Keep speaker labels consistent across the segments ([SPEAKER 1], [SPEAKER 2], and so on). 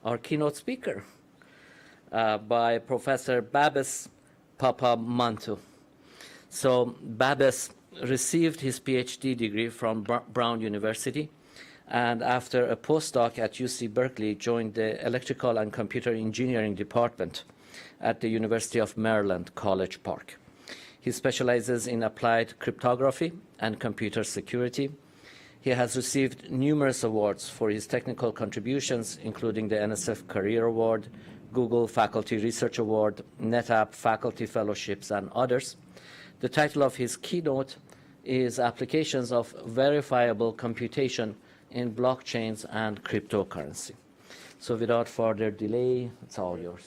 [SPEAKER 1] our keynote speaker by Professor Charalampos Papamanthou. So Babis received his PhD degree from Brown University, and after a postdoc at UC Berkeley, joined the Electrical and Computer Engineering Department at the University of Maryland, College Park. He specializes in applied cryptography and computer security. He has received numerous awards for his technical contributions, including the NSF Career Award, Google Faculty Research Award, NetApp Faculty Fellowships, and others. The title of his keynote is Applications of Verifiable Computation in Blockchains and Cryptocurrency. So without further delay, it's all yours.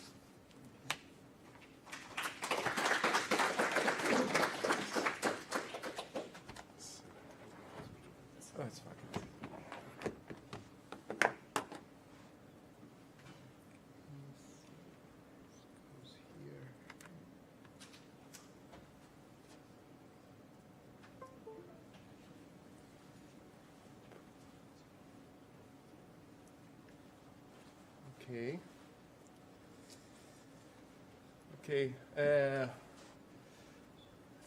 [SPEAKER 2] Okay.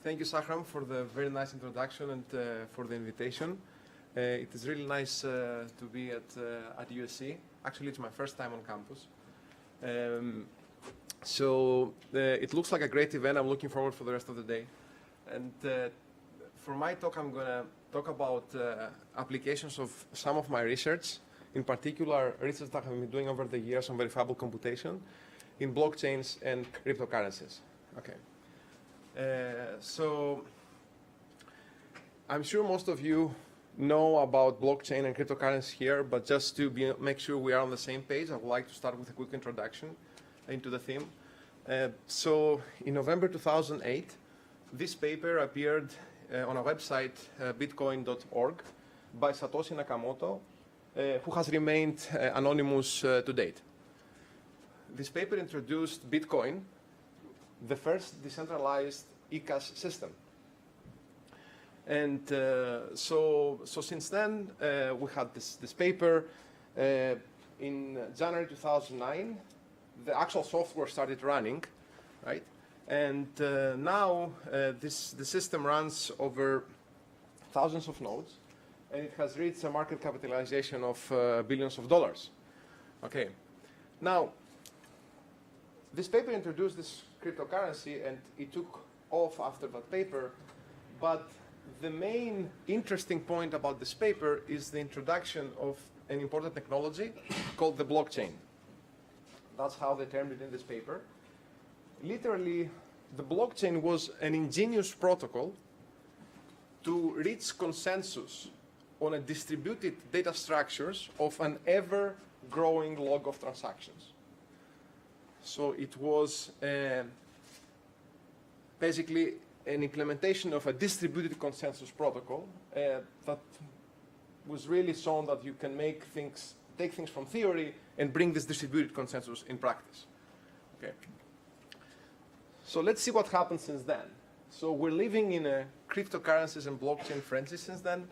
[SPEAKER 2] Thank you, Sahram, for the very nice introduction and for the invitation. It is really nice to be at USC. Actually, it's my first time on campus. So it looks like a great event. I'm looking forward for the rest of the day. And for my talk, I'm going to talk about applications of some of my research, in particular research that I've been doing over the years on verifiable computation in blockchains and cryptocurrencies. Okay. So I'm sure most of you know about blockchain and cryptocurrency here, but just to make sure we are on the same page, I would like to start with a quick introduction into the theme. So in November 2008, this paper appeared on a website, bitcoin.org, by Satoshi Nakamoto, who has remained anonymous to date. This paper introduced Bitcoin, the first decentralized ECAS system. And so since then, we had this paper. In January 2009, the actual software started running, right? And now the system runs over thousands of nodes, and it has reached a market capitalization of billions of dollars. Okay. Now, this paper introduced this cryptocurrency, and it took off after that paper. But the main interesting point about this paper is the introduction of an important technology called the blockchain. That's how they termed it in this paper. Literally, the blockchain was an ingenious protocol to reach consensus on a distributed data structures of an ever-growing log of transactions. So it was basically an implementation of a distributed consensus protocol that was really shown that you can take things from theory and bring this distributed consensus in practice. Okay. So let's see what happened since then. So we're living in a cryptocurrencies and blockchain frenzy since then.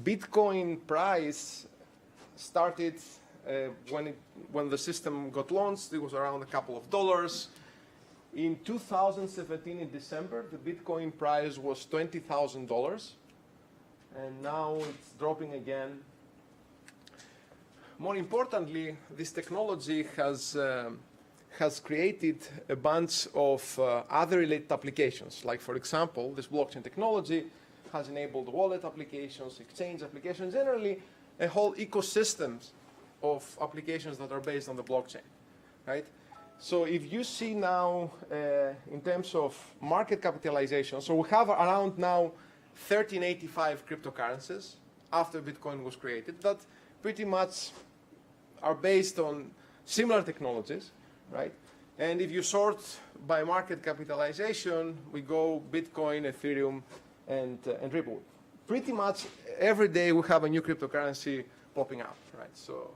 [SPEAKER 2] Bitcoin price started when the system got launched. It was around a couple of dollars. In 2017, in December, the Bitcoin price was $20,000, and now it's dropping again. More importantly, this technology has created a bunch of other related applications. Like, for example, this blockchain technology has enabled wallet applications, exchange applications, generally a whole ecosystem of applications that are based on the blockchain, right? So if you see now in terms of market capitalization, so we have around now 1385 cryptocurrencies after Bitcoin was created that pretty much are based on similar technologies, right? And if you sort by market capitalization, we go Bitcoin, Ethereum, and Ripple. Pretty much every day we have a new cryptocurrency popping up, right? So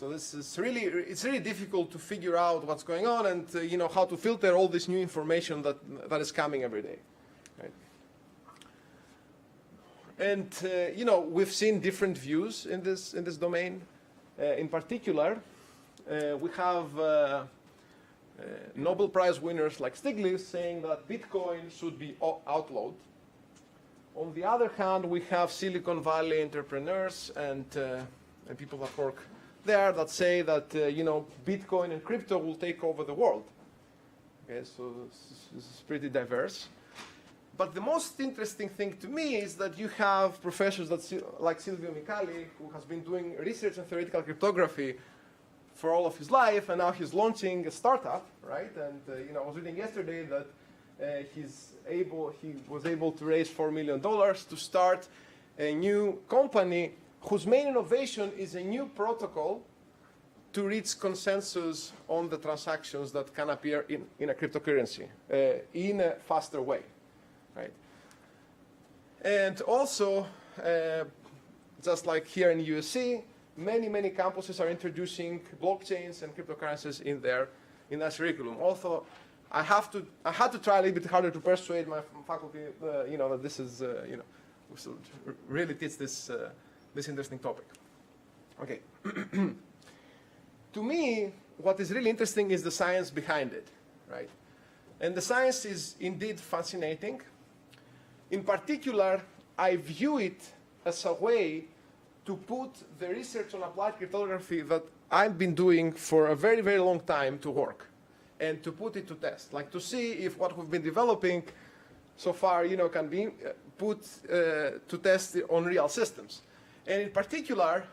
[SPEAKER 2] this is it's really difficult to figure out what's going on and how to filter all this new information that is coming every day, right? And we've seen different views in this domain. In particular, we have Nobel Prize winners like Stiglitz saying that Bitcoin should be outlawed. On the other hand, we have Silicon Valley entrepreneurs and people that work there that say that Bitcoin and crypto will take over the world. Okay, so this is pretty diverse. But the most interesting thing to me is that you have professors like Silvio Micali, who has been doing research in theoretical cryptography for all of his life, and now he's launching a startup, right? And I was reading yesterday that he was able to raise $4 million to start a new company whose main innovation is a new protocol to reach consensus on the transactions that can appear in a cryptocurrency in a faster way, right? And also, just like here in USC, many campuses are introducing blockchains and cryptocurrencies in their curriculum. Also, I had to try a little bit harder to persuade my faculty, that this is, we should really teach this interesting topic. Okay. To me, what is really interesting is the science behind it, right? And the science is indeed fascinating. In particular, I view it as a way to put the research on applied cryptography that I've been doing for a very, very long time to work, and to put it to test, like to see if what we've been developing so far, can be put to test on real systems. And in particular,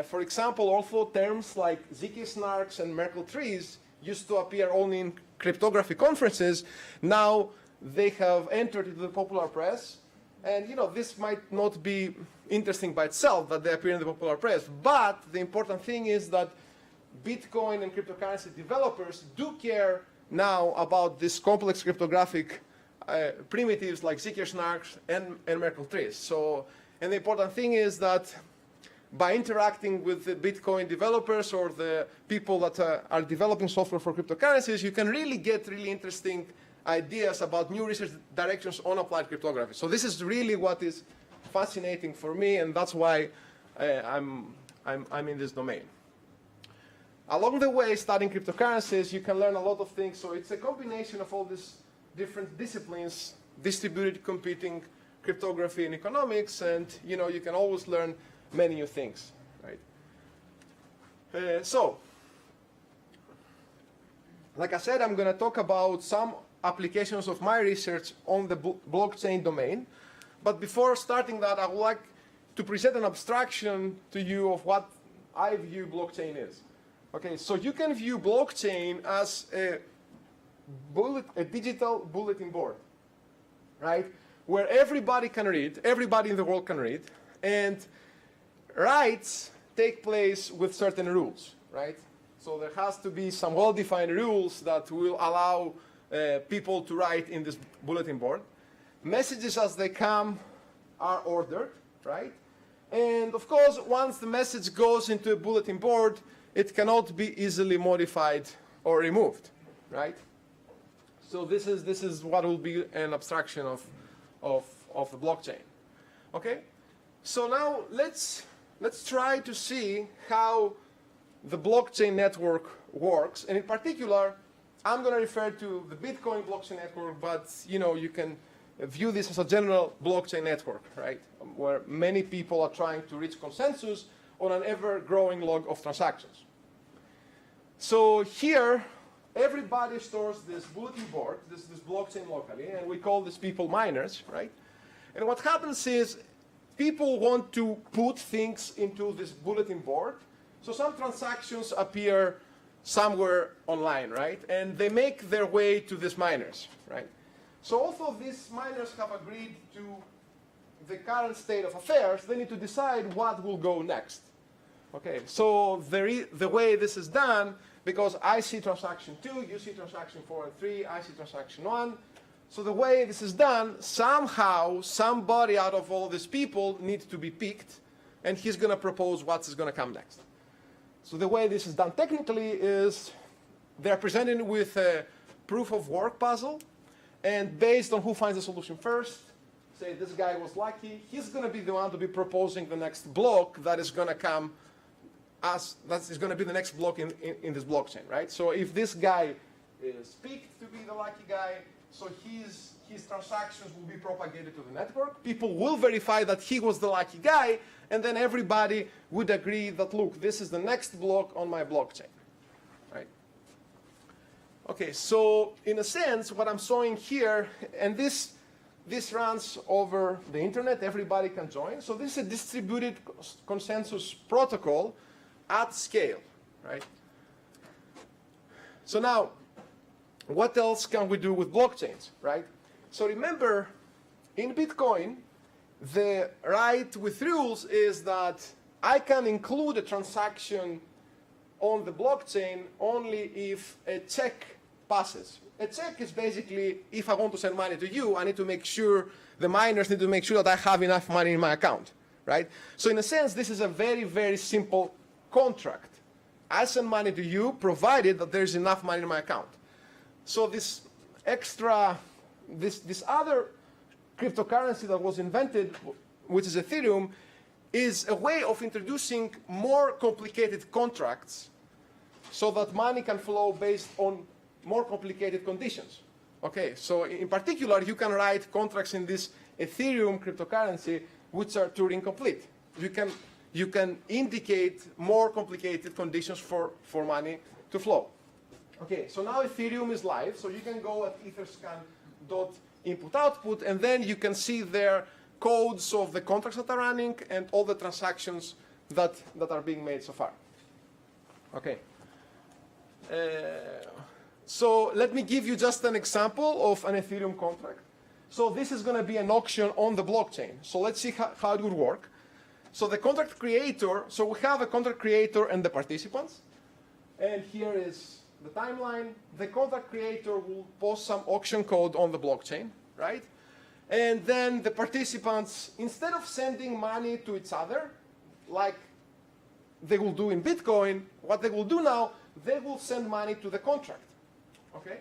[SPEAKER 2] for example, also terms like Zk snarks and Merkle trees used to appear only in cryptography conferences. Now they have entered into the popular press. And this might not be interesting by itself that they appear in the popular press, but the important thing is that Bitcoin and cryptocurrency developers do care now about this complex cryptographic primitives like Zk snarks and Merkle trees. So, and the important thing is that by interacting with the Bitcoin developers or the people that are developing software for cryptocurrencies, you can really get really interesting ideas about new research directions on applied cryptography. So this is really what is fascinating for me, and that's why I'm in this domain. Along the way, studying cryptocurrencies, you can learn a lot of things. So it's a combination of all these different disciplines, distributed computing, cryptography, and economics, and you can always learn many new things, right? So, like I said, I'm going to talk about some applications of my research on the blockchain domain. But before starting that, I would like to present an abstraction to you of what I view blockchain is. Okay, so you can view blockchain as a digital bulletin board, right? Where everybody can read, everybody in the world can read, and writes take place with certain rules, right? So there has to be some well-defined rules that will allow people to write in this bulletin board. Messages as they come are ordered, right? And of course, once the message goes into a bulletin board, it cannot be easily modified or removed, right? So this is what will be an abstraction of the blockchain. Okay? So now let's try to see how the blockchain network works, and in particular, I'm going to refer to the Bitcoin blockchain network, but you can view this as a general blockchain network, right? Where many people are trying to reach consensus on an ever-growing log of transactions. So here, everybody stores this bulletin board, this blockchain locally, and we call these people miners, right? And what happens is people want to put things into this bulletin board. So some transactions appear somewhere online, right? And they make their way to these miners, right? So although these miners have agreed to the current state of affairs, they need to decide what will go next. Okay, so the way this is done, because I see transaction 2, you see transaction 4 and 3, I see transaction 1. So the way this is done, somehow somebody out of all these people needs to be picked, and he's going to propose what's going to come next. So the way this is done technically is they're presented with a proof of work puzzle, and based on who finds the solution first, say this guy was lucky, he's going to be the one to be proposing the next block that is going to come as that is going to be the next block in this blockchain, right? So if this guy is picked to be the lucky guy, so his transactions will be propagated to the network. People will verify that he was the lucky guy, and then everybody would agree that, look, this is the next block on my blockchain, right? Okay, so in a sense, what I'm showing here, and this runs over the internet, everybody can join. So this is a distributed consensus protocol at scale, right? So now, what else can we do with blockchains, right? So remember, in Bitcoin, the right with rules is that I can include a transaction on the blockchain only if a check passes. A check is basically, if I want to send money to you, I need to make sure, the miners need to make sure that I have enough money in my account, right? So in a sense, this is a very, very simple contract. I send money to you, provided that there's enough money in my account. So this extra, this other cryptocurrency that was invented, which is Ethereum, is a way of introducing more complicated contracts so that money can flow based on more complicated conditions. Okay, so in particular, you can write contracts in this Ethereum cryptocurrency which are Turing complete. You can indicate more complicated conditions for money to flow. Okay, so now Ethereum is live, so you can go at etherscan.input-output, and then you can see there codes of the contracts that are running and all the transactions that are being made so far. Okay. So let me give you just an example of an Ethereum contract. So this is going to be an auction on the blockchain. So let's see how it would work. So the contract creator, so we have a contract creator and the participants. And here is the timeline. The contract creator will post some auction code on the blockchain, right? And then the participants, instead of sending money to each other, like they will do in Bitcoin, what they will do now, they will send money to the contract, okay?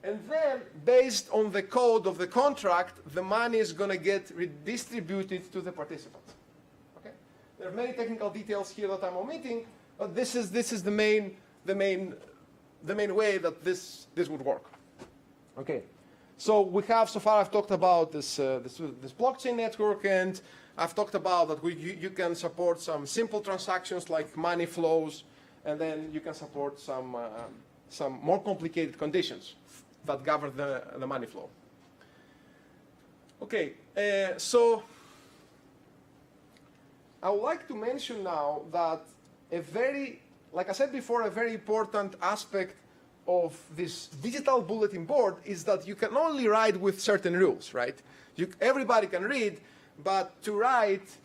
[SPEAKER 2] And then, based on the code of the contract, the money is going to get redistributed to the participants, okay? There are many technical details here that I'm omitting, but this is the main way that this would work, okay? So we have, so far I've talked about this blockchain network, and I've talked about that you can support some simple transactions like money flows, and then you can support some more complicated conditions that govern the money flow. Okay, so I would like to mention now that like I said before, a very important aspect of this digital bulletin board is that you can only write with certain rules, right? Everybody can read, but to write,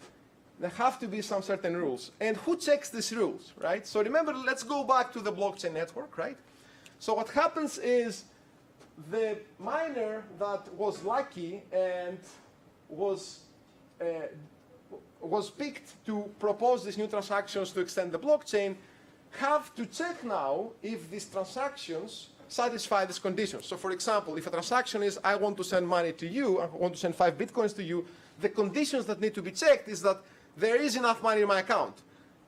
[SPEAKER 2] there have to be some certain rules. And who checks these rules, right? So remember, let's go back to the blockchain network, right? So what happens is the miner that was lucky and was picked to propose these new transactions to extend the blockchain have to check now if these transactions satisfy these conditions. So for example, if a transaction is, I want to send money to you, I want to send 5 Bitcoins to you, the conditions that need to be checked is that there is enough money in my account.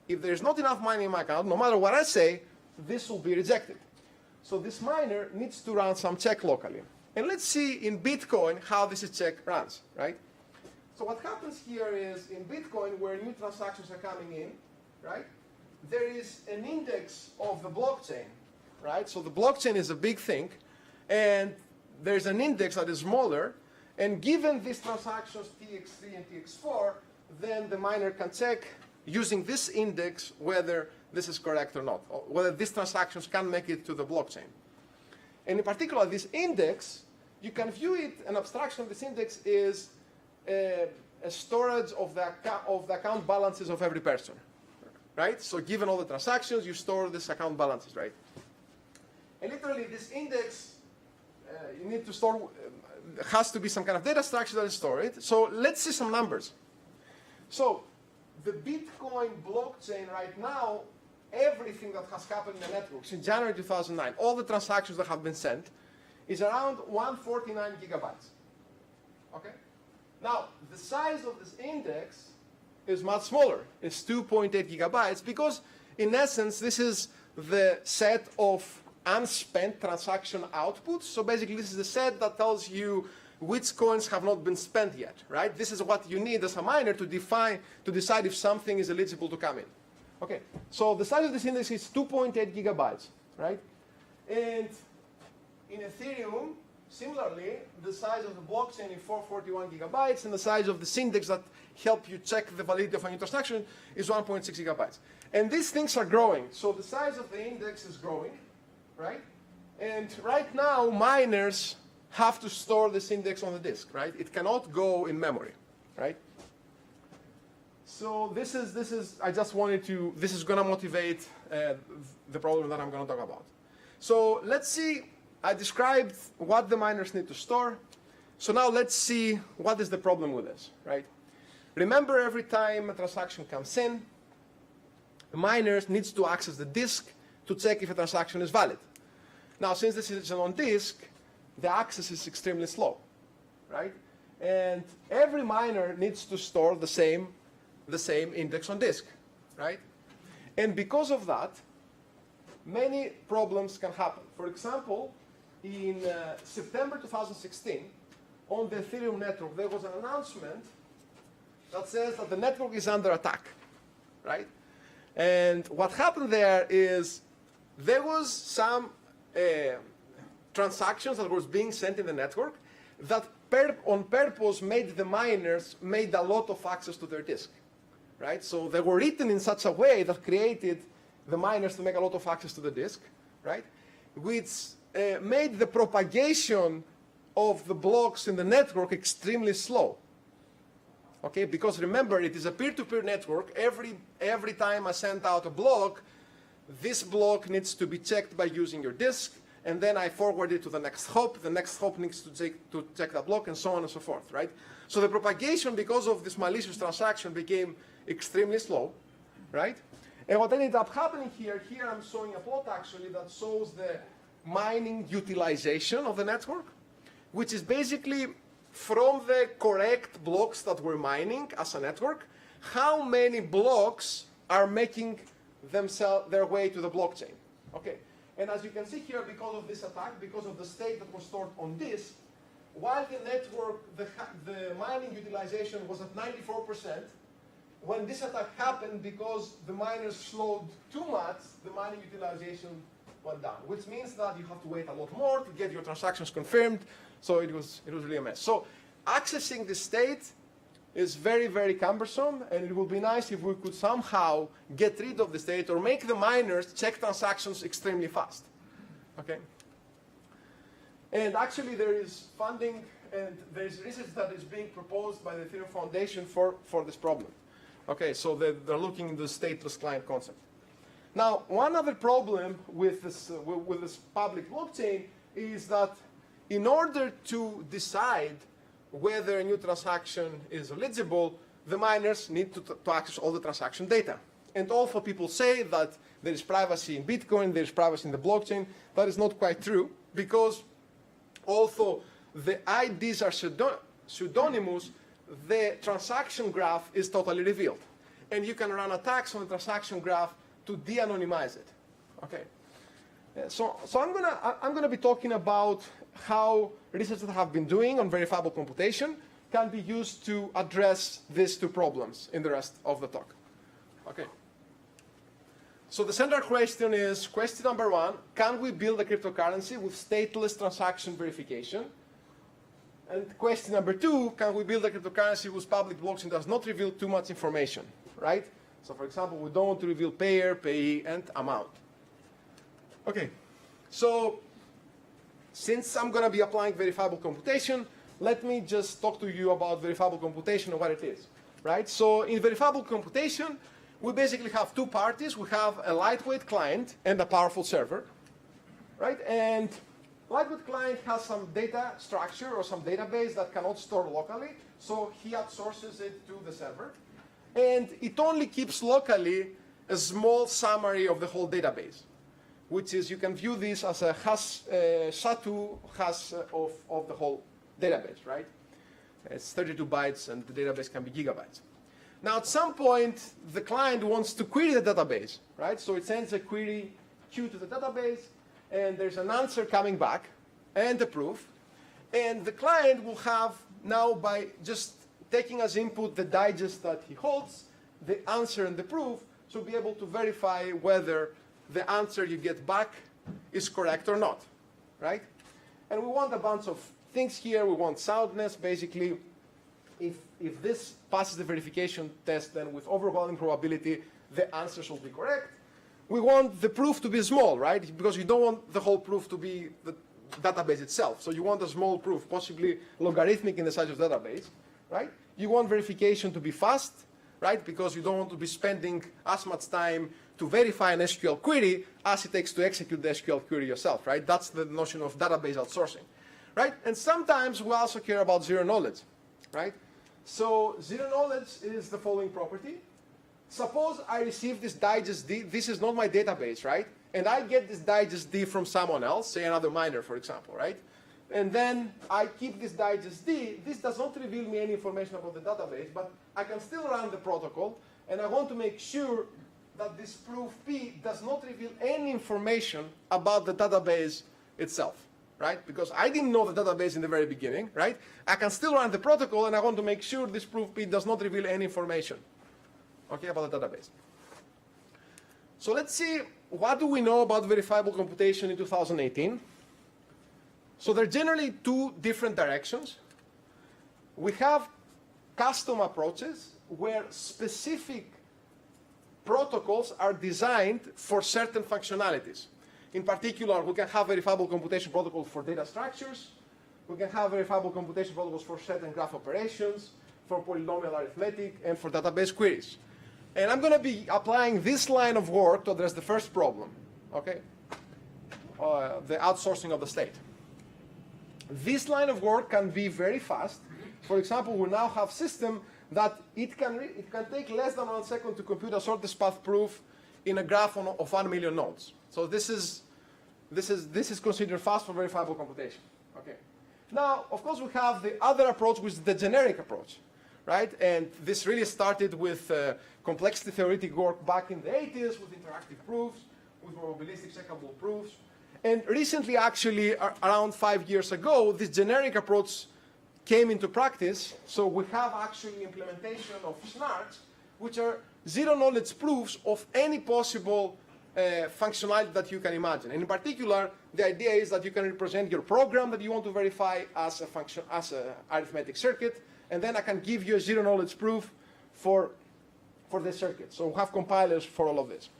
[SPEAKER 2] If there's not enough money in my account, no matter what I say, this will be rejected. So this miner needs to run some check locally. And let's see in Bitcoin how this check runs, right? So what happens here is in Bitcoin, where new transactions are coming in, right? There is an index of the blockchain, right? So the blockchain is a big thing, and there's an index that is smaller, and given these transactions TX3 and TX4, then the miner can check using this index whether this is correct or not, or whether these transactions can make it to the blockchain. And in particular, this index, you can view it, an abstraction of this index is a storage of the account balances of every person, right? So given all the transactions, you store this account balances, right? And literally, this index, you need to store, has to be some kind of data structure that is stored. So let's see some numbers. So the Bitcoin blockchain right now, everything that has happened in the network since January 2009, all the transactions that have been sent, is around 149 gigabytes. Okay? Now, the size of this index is much smaller. It's 2.8 gigabytes because, in essence, this is the set of unspent transaction outputs. So basically, this is the set that tells you which coins have not been spent yet, right? This is what you need as a miner to decide if something is eligible to come in. Okay, so the size of this index is 2.8 gigabytes, right? And in Ethereum, similarly, the size of the blockchain is 441 gigabytes, and the size of the index that help you check the validity of a new transaction is 1.6 gigabytes. And these things are growing. So the size of the index is growing, right? And right now, miners have to store this index on the disk, right? It cannot go in memory, right? So this is I just wanted to, this is going to motivate the problem that I'm going to talk about. So let's see, I described what the miners need to store. So now let's see what is the problem with this, right? Remember, every time a transaction comes in, the miner needs to access the disk to check if a transaction is valid. Now, since this is on disk, the access is extremely slow, right? And every miner needs to store the same index on disk, right? And because of that, many problems can happen. For example, in September 2016, on the Ethereum network, there was an announcement that says that the network is under attack, right? And what happened there is there was some transactions that was being sent in the network that on purpose made the miners made a lot of access to their disk, right? So they were written in such a way that created the miners to make a lot of access to the disk, right? Which made the propagation of the blocks in the network extremely slow. Okay, because remember, it is a peer-to-peer network. Every time I send out a block, this block needs to be checked by using your disk, and then I forward it to the next hop. The next hop needs to check that block, and so on and so forth, right? So the propagation, because of this malicious transaction, became extremely slow, right? And what ended up happening here I'm showing a plot actually that shows the mining utilization of the network, which is basically from the correct blocks that we're mining as a network, how many blocks are making their way to the blockchain. Okay, and as you can see here, because of this attack, because of the state that was stored on disk, while the network, the mining utilization was at 94%, when this attack happened, because the miners slowed too much, the mining utilization went down, which means that you have to wait a lot more to get your transactions confirmed. So it was really a mess. So accessing this state is very, very cumbersome, and it would be nice if we could somehow get rid of the state or make the miners check transactions extremely fast. Okay? And actually there is funding and there is research that is being proposed by the Ethereum Foundation for this problem. Okay, so they're looking into the stateless client concept. Now, one other problem with this public blockchain is that in order to decide whether a new transaction is eligible, the miners need to access all the transaction data. And although people say that there is privacy in Bitcoin, there is privacy in the blockchain, that is not quite true, because although the IDs are pseudonymous, the transaction graph is totally revealed. And you can run attacks on the transaction graph to de-anonymize it. Okay. So I'm gonna be talking about how research that have been doing on verifiable computation can be used to address these two problems in the rest of the talk. Okay. So the central question is, question number one, can we build a cryptocurrency with stateless transaction verification? And question number two, can we build a cryptocurrency whose public blockchain does not reveal too much information, right? So for example, we don't want to reveal payer, payee, and amount. Okay, so since I'm going to be applying verifiable computation, let me just talk to you about verifiable computation and what it is, right? So in verifiable computation, we basically have two parties. We have a lightweight client and a powerful server, right? And lightweight client has some data structure or some database that cannot store locally, so he outsources it to the server. And it only keeps locally a small summary of the whole database, which is, you can view this as a SHA-2 hash of the whole database, right? It's 32 bytes and the database can be gigabytes. Now, at some point, the client wants to query the database, right? So it sends a query queue to the database, and there's an answer coming back, and a proof. And the client will have now, by just taking as input the digest that he holds, the answer and the proof, so be able to verify whether the answer you get back is correct or not, right? And we want a bunch of things here. We want soundness, basically. If this passes the verification test, then with overwhelming probability, the answers will be correct. We want the proof to be small, right? Because you don't want the whole proof to be the database itself. So you want a small proof, possibly logarithmic in the size of the database, right? You want verification to be fast, right? Because you don't want to be spending as much time to verify an SQL query as it takes to execute the SQL query yourself, right? That's the notion of database outsourcing, right? And sometimes we also care about zero knowledge, right? So zero knowledge is the following property. Suppose I receive this digest D. This is not my database, right? And I get this digest D from someone else, say another miner, for example, right? And then I keep this digest D. This does not reveal me any information about the database, but I can still run the protocol, and I want to make sure that this proof P does not reveal any information about the database itself, right? Because I didn't know the database in the very beginning, right? I can still run the protocol, and I want to make sure this proof P does not reveal any information, okay, about the database. So let's see, what do we know about verifiable computation in 2018? So there are generally two different directions. We have custom approaches where specific protocols are designed for certain functionalities. In particular, we can have verifiable computation protocols for data structures. We can have verifiable computation protocols for set and graph operations, for polynomial arithmetic, and for database queries. And I'm going to be applying this line of work to address the first problem, okay? The outsourcing of the state. This line of work can be very fast. For example, we now have a system that it can take less than 1 second to compute a shortest path proof in a graph of 1 million nodes. So this is considered fast for verifiable computation. Okay. Now, of course, we have the other approach, which is the generic approach, right? And this really started with complexity theoretic work back in the 80s with interactive proofs, with probabilistic checkable proofs. And recently, actually, around 5 years ago, this generic approach came into practice. So we have actually implementation of snarks, which are zero-knowledge proofs of any possible functionality that you can imagine. And in particular, the idea is that you can represent your program that you want to verify as a function, as an arithmetic circuit, and then I can give you a zero-knowledge proof for the circuit. So we have compilers for all of this.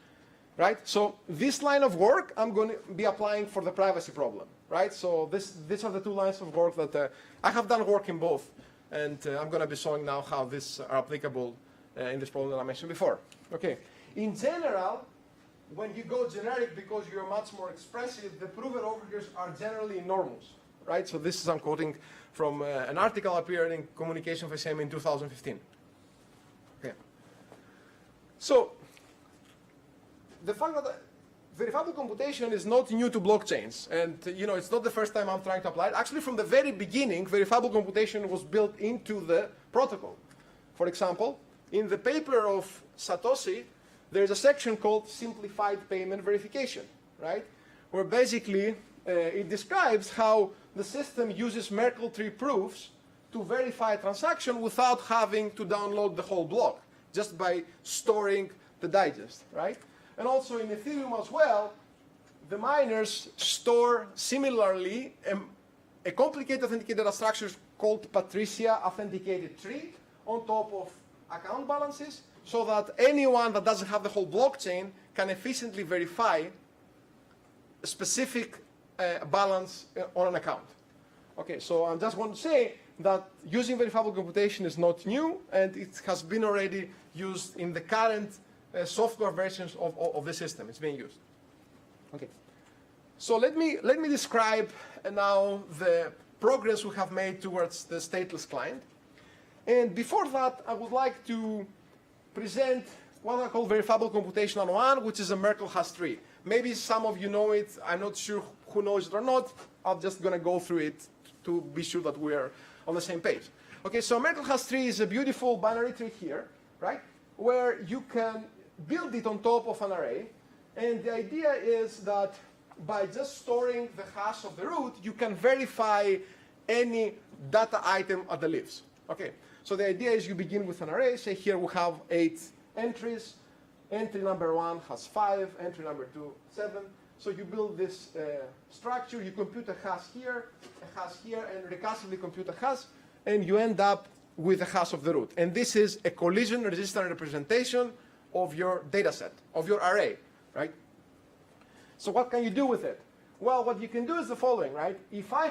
[SPEAKER 2] Right? So this line of work I'm going to be applying for the privacy problem. Right? So these are the two lines of work that I have done work in both. And I'm going to be showing now how these are applicable in this problem that I mentioned before. Okay. In general, when you go generic because you're much more expressive, the proven overhears are generally enormous. Right? So this is, I'm quoting from an article appeared in Communication of SM in 2015. Okay. So the fact that verifiable computation is not new to blockchains, and it's not the first time I'm trying to apply it. Actually, from the very beginning, verifiable computation was built into the protocol. For example, in the paper of Satoshi, there's a section called simplified payment verification, right? Where basically it describes how the system uses Merkle tree proofs to verify a transaction without having to download the whole block, just by storing the digest, right? And also in Ethereum as well, the miners store similarly a complicated authenticated data structure called Patricia authenticated tree on top of account balances, so that anyone that doesn't have the whole blockchain can efficiently verify a specific balance on an account. Okay, so I just want to say that using verifiable computation is not new, and it has been already used in the current software versions of the system. It's being used. Okay. So let me describe now the progress we have made towards the stateless client. And before that, I would like to present what I call verifiable computation 101, which is a Merkle hash tree. Maybe some of you know it. I'm not sure who knows it or not. I'm just going to go through it to be sure that we're on the same page. Okay, so Merkle hash tree is a beautiful binary tree here right? Where you can build it on top of an array. And the idea is that by just storing the hash of the root, you can verify any data item at the leaves. Okay, so the idea is you begin with an array. Say here we have 8 entries. Entry number 1 has 5, entry number 2, 7. So you build this structure, you compute a hash here, and recursively compute a hash, and you end up with the hash of the root. And this is a collision-resistant representation of your data set, of your array, right? So what can you do with it? Well, what you can do is the following, right? If I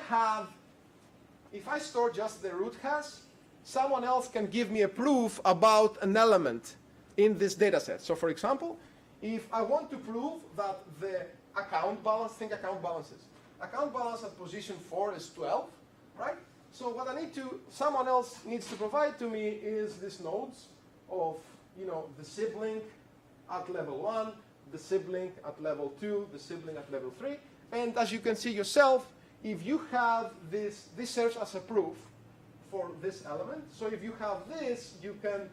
[SPEAKER 2] store just the root hash, someone else can give me a proof about an element in this data set. So for example, if I want to prove that the account balance, think account balances. Account balance at position 4 is 12, right? So what someone else needs to provide to me is these nodes of, the sibling at level 1, the sibling at level 2, the sibling at level 3. And as you can see yourself, if you have this serves as a proof for this element. So if you have this, you can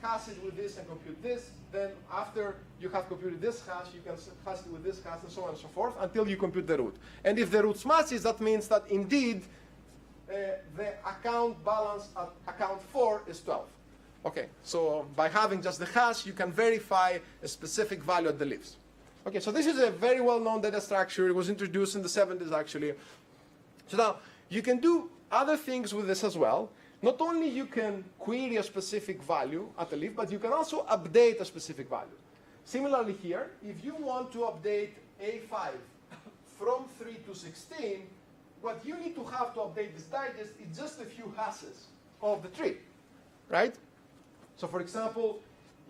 [SPEAKER 2] hash it with this and compute this. Then after you have computed this hash, you can hash it with this hash and so on and so forth until you compute the root. And if the root matches, that means that indeed the account balance at account 4 is 12. Okay, so by having just the hash, you can verify a specific value at the leaves. Okay, so this is a very well-known data structure. It was introduced in the 70s, actually. So now, you can do other things with this as well. Not only you can query a specific value at the leaf, but you can also update a specific value. Similarly here, if you want to update A5 from 3 to 16, what you need to have to update this digest is just a few hashes of the tree, right? So for example,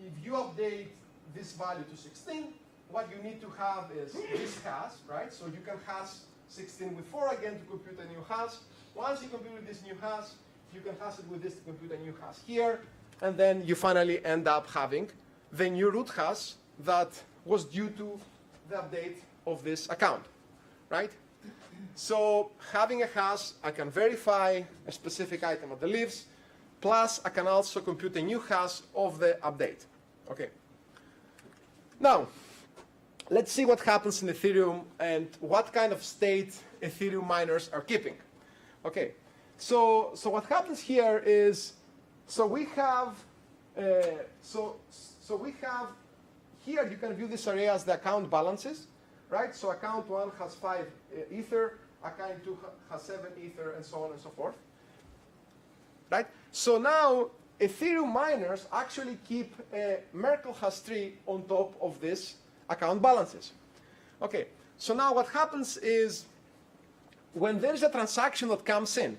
[SPEAKER 2] if you update this value to 16, what you need to have is this hash, right? So you can hash 16 with 4 again to compute a new hash. Once you compute this new hash, you can hash it with this to compute a new hash here, and then you finally end up having the new root hash that was due to the update of this account, right? So having a hash, I can verify a specific item at the leaves, plus I can also compute a new hash of the update. Okay. Now, let's see what happens in Ethereum and what kind of state Ethereum miners are keeping. Okay. So what happens here is, we have here you can view this array as the account balances, right? So account 1 has 5 ether, account 2 has 7 ether, and so on and so forth, right? So now Ethereum miners actually keep a Merkle hash tree on top of this account balances. Okay, so now what happens is when there's a transaction that comes in,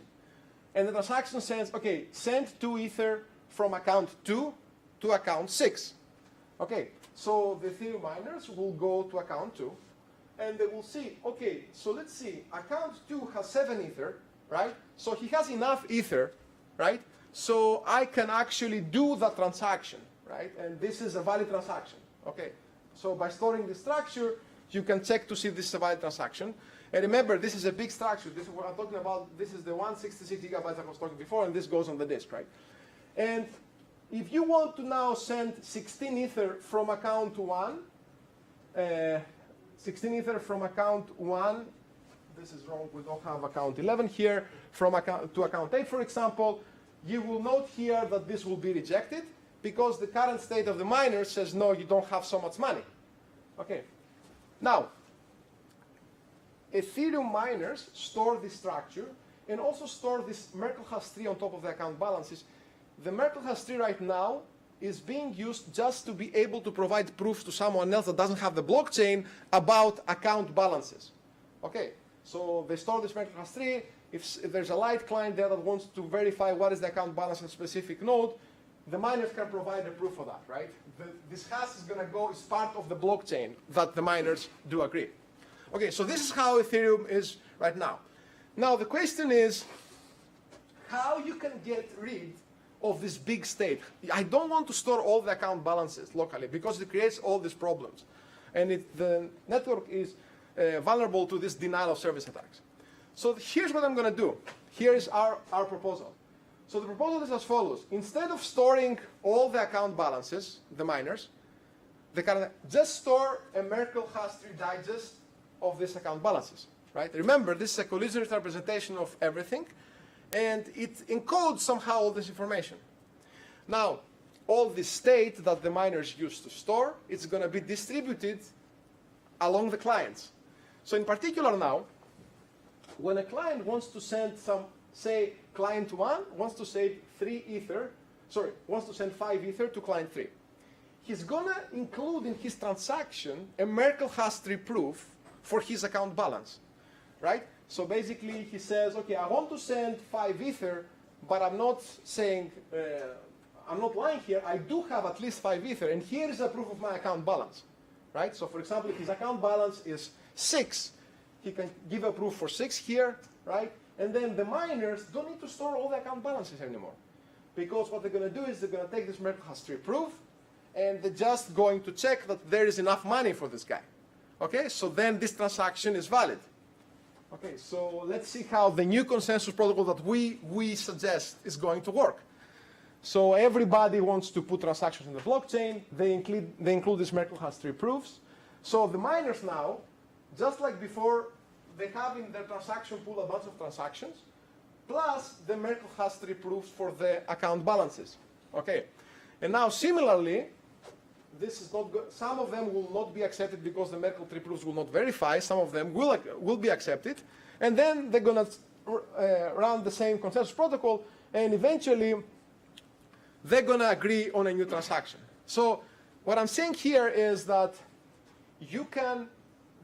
[SPEAKER 2] and the transaction says, okay, send 2 ether from account 2 to account 6. Okay, so the Ethereum miners will go to account 2, and they will see, okay, so let's see, account 2 has 7 ether, right? So he has enough ether, right? So I can actually do the transaction, right? And this is a valid transaction, okay? So by storing the structure, you can check to see if this is a valid transaction. And remember, this is a big structure. This is what I'm talking about. This is the 166 gigabytes I was talking before, and this goes on the disk, right? And if you want to now send 16 ether from account 1, 16 ether from account 1, this is wrong, we don't have account 11 here, from account to account 8, for example, you will note here that this will be rejected because the current state of the miner says, no, you don't have so much money. Okay. Now, Ethereum miners store this structure and also store this Merkle hash tree on top of the account balances. The Merkle hash tree right now is being used just to be able to provide proofs to someone else that doesn't have the blockchain about account balances. Okay, so they store this Merkle hash tree. If there's a light client there that wants to verify what is the account balance in a specific node, the miners can provide a proof of that, right? This hash is going to go as part of the blockchain that the miners do agree. Okay, so this is how Ethereum is right now. Now the question is how you can get rid of this big state. I don't want to store all the account balances locally because it creates all these problems. And the network is vulnerable to this denial of service attacks. So here's what I'm going to do. Here is our proposal. So the proposal is as follows. Instead of storing all the account balances, the miners, they can just store a Merkle-Haas-tree digest of these account balances, right? Remember, this is a collisionist representation of everything, and it encodes somehow all this information. Now, all the state that the miners use to store, it's going to be distributed along the clients. So in particular now, when a client wants to send some, say, client 1 wants to send 5 ether to client 3. He's going to include in his transaction a Merkle-Haas-tree proof for his account balance, right? So basically he says, okay, I want to send 5 ether, but I'm not saying, I'm not lying here, I do have at least 5 ether, and here is a proof of my account balance, right? So for example, if his account balance is 6, he can give a proof for 6 here, right? And then the miners don't need to store all the account balances anymore. Because what they're going to do is they're going to take this Merkle-Haas-tree proof, and they're just going to check that there is enough money for this guy. Okay, so then this transaction is valid. Okay, so let's see how the new consensus protocol that we suggest is going to work. So everybody wants to put transactions in the blockchain. They include these Merkle-Haas-tree proofs. So the miners now, just like before, they have in their transaction pool a bunch of transactions, plus the Merkle-Haas-tree proofs for the account balances. Okay, and now similarly, this is not good. Some of them will not be accepted because the Merkle-tree proofs will not verify. Some of them will be accepted, and then they're going to run the same consensus protocol, and eventually they're going to agree on a new transaction. So what I'm saying here is that you can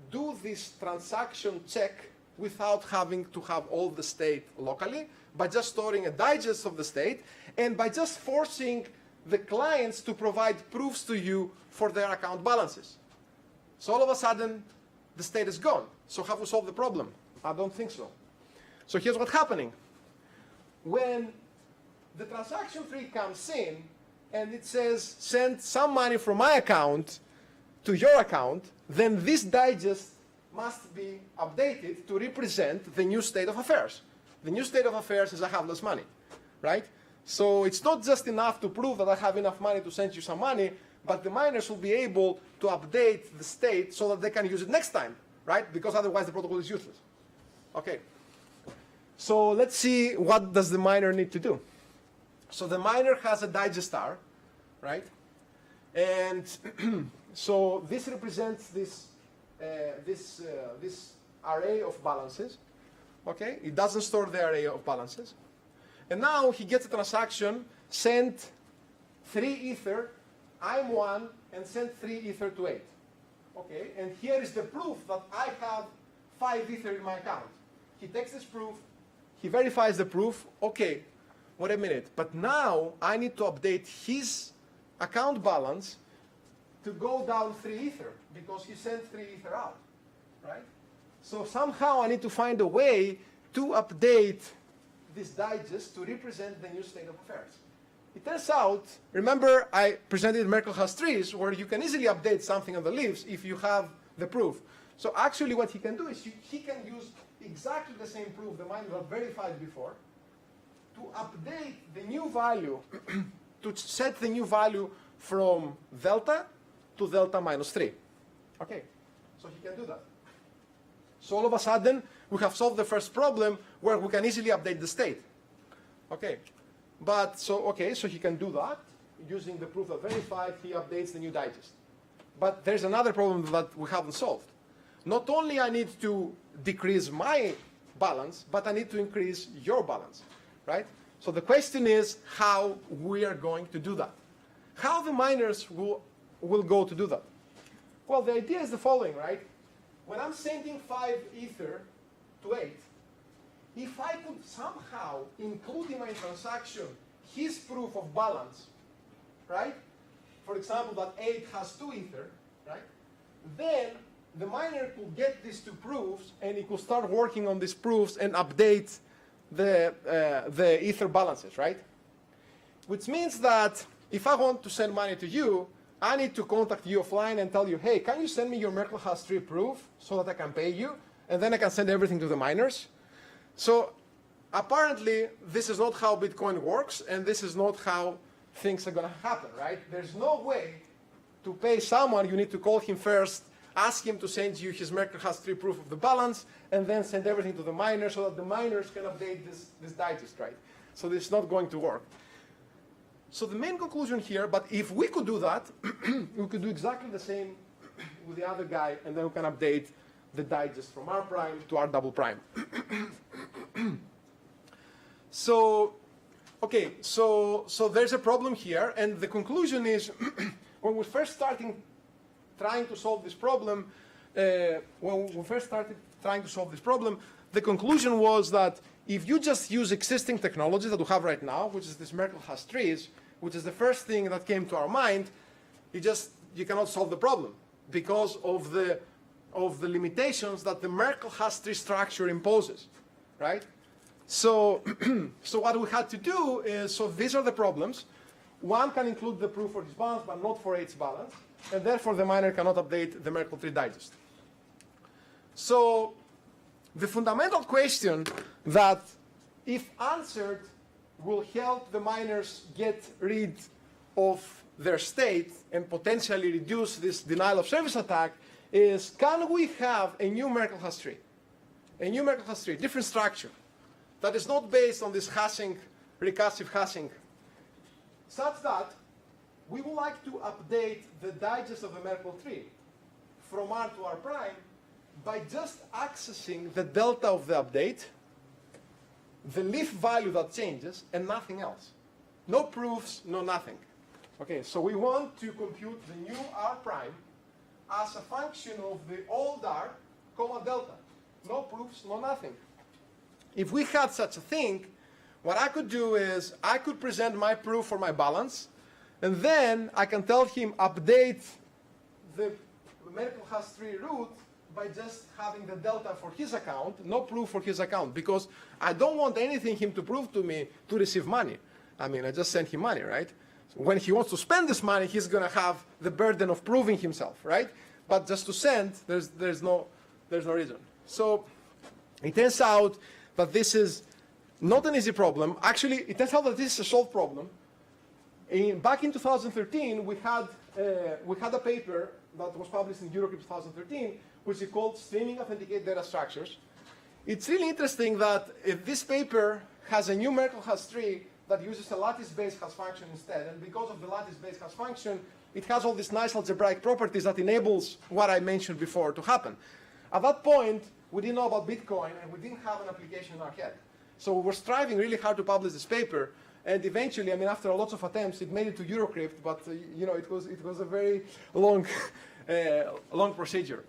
[SPEAKER 2] do this transaction check without having to have all the state locally, by just storing a digest of the state, and by just forcing the clients to provide proofs to you for their account balances. So all of a sudden, the state is gone. So have we solved the problem? I don't think so. So here's what's happening. When the transaction tree comes in, and it says, send some money from my account to your account, then this digest must be updated to represent the new state of affairs. The new state of affairs is I have less money, right? So it's not just enough to prove that I have enough money to send you some money, but the miners will be able to update the state so that they can use it next time, right? Because otherwise the protocol is useless. Okay. So let's see, what does the miner need to do? So the miner has a digest star, right? And so this represents this array of balances. Okay, it doesn't store the array of balances. And now he gets a transaction, send 3 ether, I'm 1, and send 3 ether to 8. Okay, and here is the proof that I have 5 ether in my account. He takes this proof, he verifies the proof, okay, wait a minute, but now I need to update his account balance to go down 3 ether, because he sent 3 ether out, right? So somehow I need to find a way to update this digest to represent the new state of affairs. It turns out, remember I presented Merkle-Haas-trees where you can easily update something on the leaves if you have the proof. So actually what he can do is he can use exactly the same proof the miners have verified before to update the new value, to set the new value from delta to delta minus 3. Okay, so he can do that. So all of a sudden, we have solved the first problem where we can easily update the state. Okay, but so he can do that using the proof that verified, he updates the new digest. But there's another problem that we haven't solved. Not only I need to decrease my balance, but I need to increase your balance, right? So the question is how we are going to do that. How the miners will go to do that? Well, the idea is the following, right? When I'm sending 5 ether to 8, if I could somehow include in my transaction his proof of balance, right? For example, that 8 has 2 ether, right? Then the miner could get these 2 proofs and he could start working on these proofs and update the ether balances, right? Which means that if I want to send money to you, I need to contact you offline and tell you, hey, can you send me your Merkle-Haas-tree proof so that I can pay you? And then I can send everything to the miners. So apparently, this is not how Bitcoin works, and this is not how things are going to happen, right? There's no way to pay someone. You need to call him first, ask him to send you his Merkle-Has-3 proof of the balance, and then send everything to the miner so that the miners can update this digest, right? So this is not going to work. So the main conclusion here, but if we could do that, we could do exactly the same with the other guy, and then we can update the digest from R prime to R double prime. So, okay, so there's a problem here, and the conclusion is, when we first started trying to solve this problem, the conclusion was that if you just use existing technologies that we have right now, which is this Merkle-Has-3s, which is the first thing that came to our mind, you cannot solve the problem because of the limitations that the Merkle-Has-3 structure imposes, right? So, so what we had to do is, so these are the problems. One can include the proof for his balance, but not for its balance, and therefore the miner cannot update the Merkle-3 digest. So, the fundamental question that, if answered, will help the miners get rid of their state and potentially reduce this denial of service attack is, can we have a new Merkle-Has-3? A new Merkle-Has-3, different structure, that is not based on this hashing, recursive hashing, such that we would like to update the digest of the Merkle-3 from R to R prime by just accessing the delta of the update, the leaf value that changes, and nothing else. No proofs, no nothing. Okay, so we want to compute the new R prime as a function of the old R, comma delta. No proofs, no nothing. If we had such a thing, what I could do is I could present my proof for my balance, and then I can tell him update the Merkle-Has-3 root by just having the delta for his account, no proof for his account, because I don't want anything him to prove to me to receive money. I mean, I just sent him money, right? So when he wants to spend this money, he's going to have the burden of proving himself, right? But just to send, there's no reason. So it turns out that this is not an easy problem. Actually, it turns out that this is a solved problem. Back in 2013, we had a paper that was published in Eurocrypt 2013, which is called Streaming Authenticated Data Structures. It's really interesting that if this paper has a new Merkle-Has-3 that uses a lattice-based hash function instead, and because of the lattice-based hash function, it has all these nice algebraic properties that enables what I mentioned before to happen. At that point, we didn't know about Bitcoin, and we didn't have an application in our head. So we were striving really hard to publish this paper, and eventually, I mean, after lots of attempts, it made it to Eurocrypt, but you know, it was a very long, long procedure.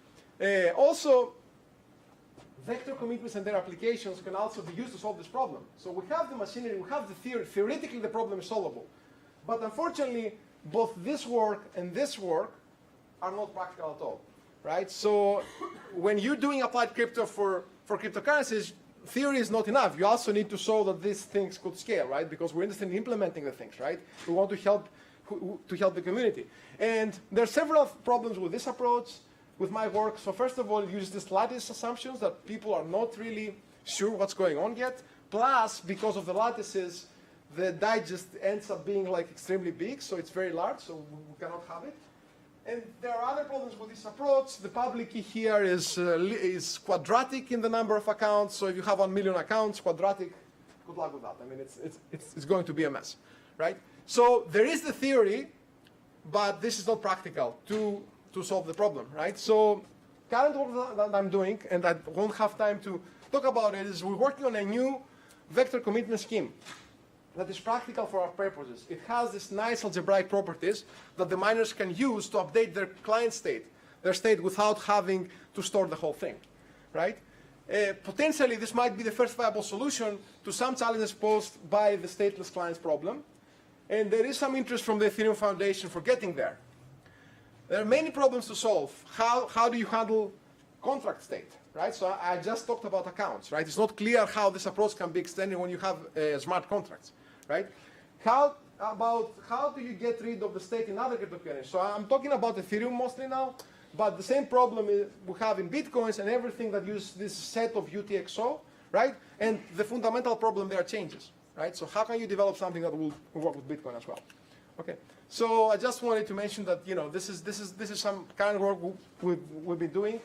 [SPEAKER 2] Also, vector commitments and their applications can also be used to solve this problem. So we have the machinery, we have the theory. Theoretically, the problem is solvable, but unfortunately, both this work and this work are not practical at all, right? So when you're doing applied crypto for cryptocurrencies, theory is not enough. You also need to show that these things could scale, right? Because we're interested in implementing the things, right? We want to help the community. And there are several problems with this approach, with my work. So first of all, it uses these lattice assumptions that people are not really sure what's going on yet. Plus, because of the lattices, the digest ends up being like extremely big, so it's very large, so we cannot have it. And there are other problems with this approach. The public key here is quadratic in the number of accounts. So if you have 1 million accounts, quadratic, good luck with that. I mean, it's going to be a mess, right? So there is the theory, but this is not practical to solve the problem, right? So current work that I'm doing, and I won't have time to talk about it, is we're working on a new vector commitment scheme that is practical for our purposes. It has these nice algebraic properties that the miners can use to update their client state, their state without having to store the whole thing, right? Potentially, this might be the first viable solution to some challenges posed by the stateless clients problem. And there is some interest from the Ethereum Foundation for getting there. There are many problems to solve. How do you handle contract state, right? So I just talked about accounts, right? It's not clear how this approach can be extended when you have smart contracts, right? How do you get rid of the state in other cryptocurrencies? So I'm talking about Ethereum mostly now, but the same problem we have in Bitcoins and everything that uses this set of UTXO, right? And the fundamental problem there changes, right? So how can you develop something that will work with Bitcoin as well? Okay. So I just wanted to mention that this is some kind of work we've been doing,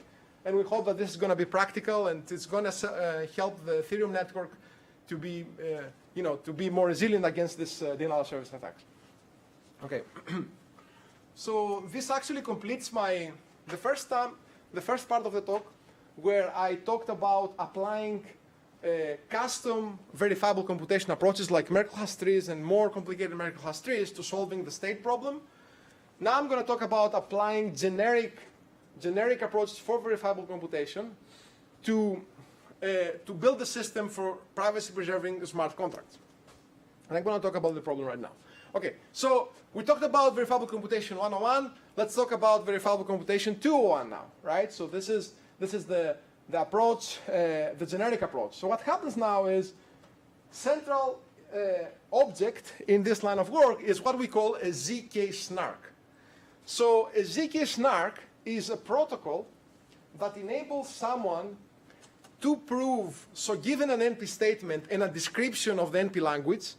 [SPEAKER 2] and we hope that this is going to be practical and it's going to help the Ethereum network to be to be more resilient against this denial of service attacks. Okay. So this actually completes the first part of the talk, where I talked about applying custom verifiable computation approaches like Merkle-Hash trees and more complicated Merkle-Hash trees to solving the state problem. Now I'm going to talk about applying generic approaches for verifiable computation to build a system for privacy-preserving smart contracts. And I'm going to talk about the problem right now. Okay, so we talked about verifiable computation 101. Let's talk about verifiable computation 201 now, right? So this is the approach, the generic approach. So what happens now is central object in this line of work is what we call a ZK snark. So a ZK snark is a protocol that enables someone to prove, so given an NP statement and a description of the NP language,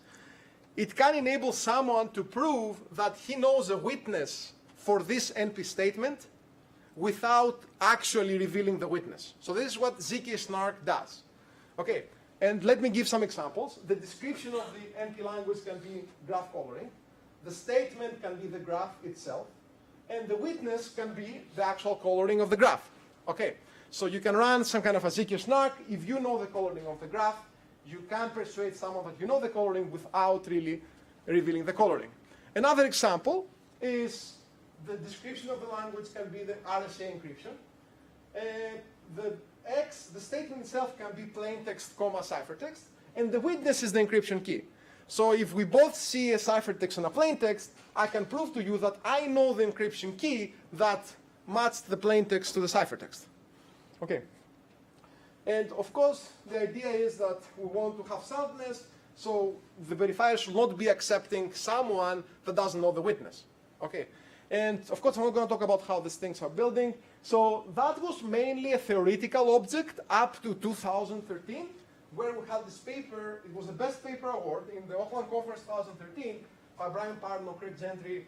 [SPEAKER 2] it can enable someone to prove that he knows a witness for this NP statement without actually revealing the witness. So this is what ZK snark does. Okay, and let me give some examples. The description of the NP language can be graph coloring. The statement can be the graph itself. And the witness can be the actual coloring of the graph. Okay, so you can run some kind of a ZK snark. If you know the coloring of the graph, you can persuade someone that you know the coloring without really revealing the coloring. Another example is the description of the language can be the RSA encryption. The statement itself can be plain text, comma, ciphertext. And the witness is the encryption key. So if we both see a ciphertext and a plain text, I can prove to you that I know the encryption key that matched the plain text to the ciphertext. Okay. And of course, the idea is that we want to have soundness, so the verifier should not be accepting someone that doesn't know the witness. Okay. And of course, I'm not going to talk about how these things are building. So that was mainly a theoretical object up to 2013, where we had this paper. It was the best paper award in the Oakland Conference 2013 by Brian Parno, Craig Gentry,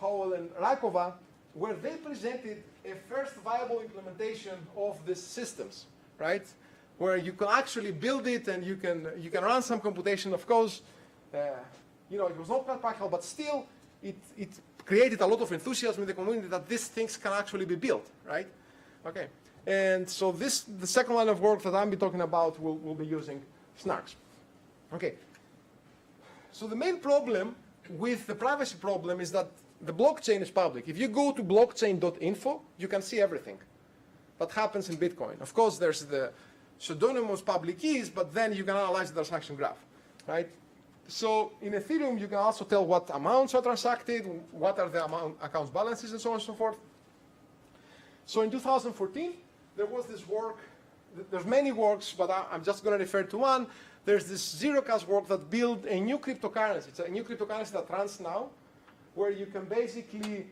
[SPEAKER 2] Howell, and Rakova, where they presented a first viable implementation of these systems, right? Where you can actually build it and you can run some computation. Of course, it was not quite practical, but still, it created a lot of enthusiasm in the community that these things can actually be built, right? Okay, and so the second line of work that I'm be talking about will be using snarks. Okay, so the main problem with the privacy problem is that the blockchain is public. If you go to blockchain.info, you can see everything that happens in Bitcoin. Of course, there's the pseudonymous public keys, but then you can analyze the transaction graph, right? So in Ethereum, you can also tell what amounts are transacted, what are the accounts balances, and so on and so forth. So in 2014, there was this work. There's many works, but I'm just going to refer to one. There's this Zerocash work that built a new cryptocurrency. It's a new cryptocurrency that runs now, where you can basically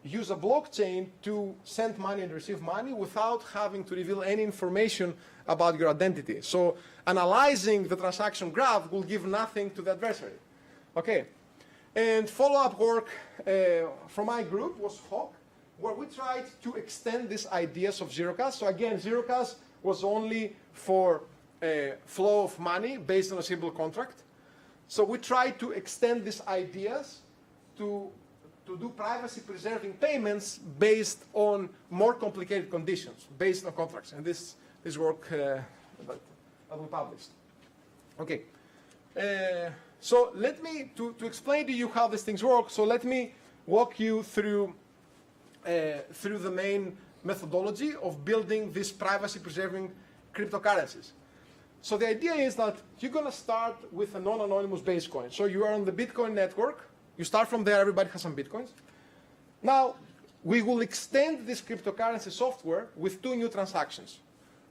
[SPEAKER 2] use a blockchain to send money and receive money without having to reveal any information about your identity. So analyzing the transaction graph will give nothing to the adversary. Okay, and follow-up work from my group was Hawk, where we tried to extend these ideas of Zerocash. So again, Zerocash was only for flow of money based on a simple contract. So we tried to extend these ideas to do privacy-preserving payments based on more complicated conditions, based on contracts. And this work that we published. Okay. So let me, to explain to you how these things work, so let me walk you through the main methodology of building these privacy-preserving cryptocurrencies. So the idea is that you're going to start with a non-anonymous base coin. So you are on the Bitcoin network. You start from there, everybody has some Bitcoins. Now, we will extend this cryptocurrency software with two new transactions,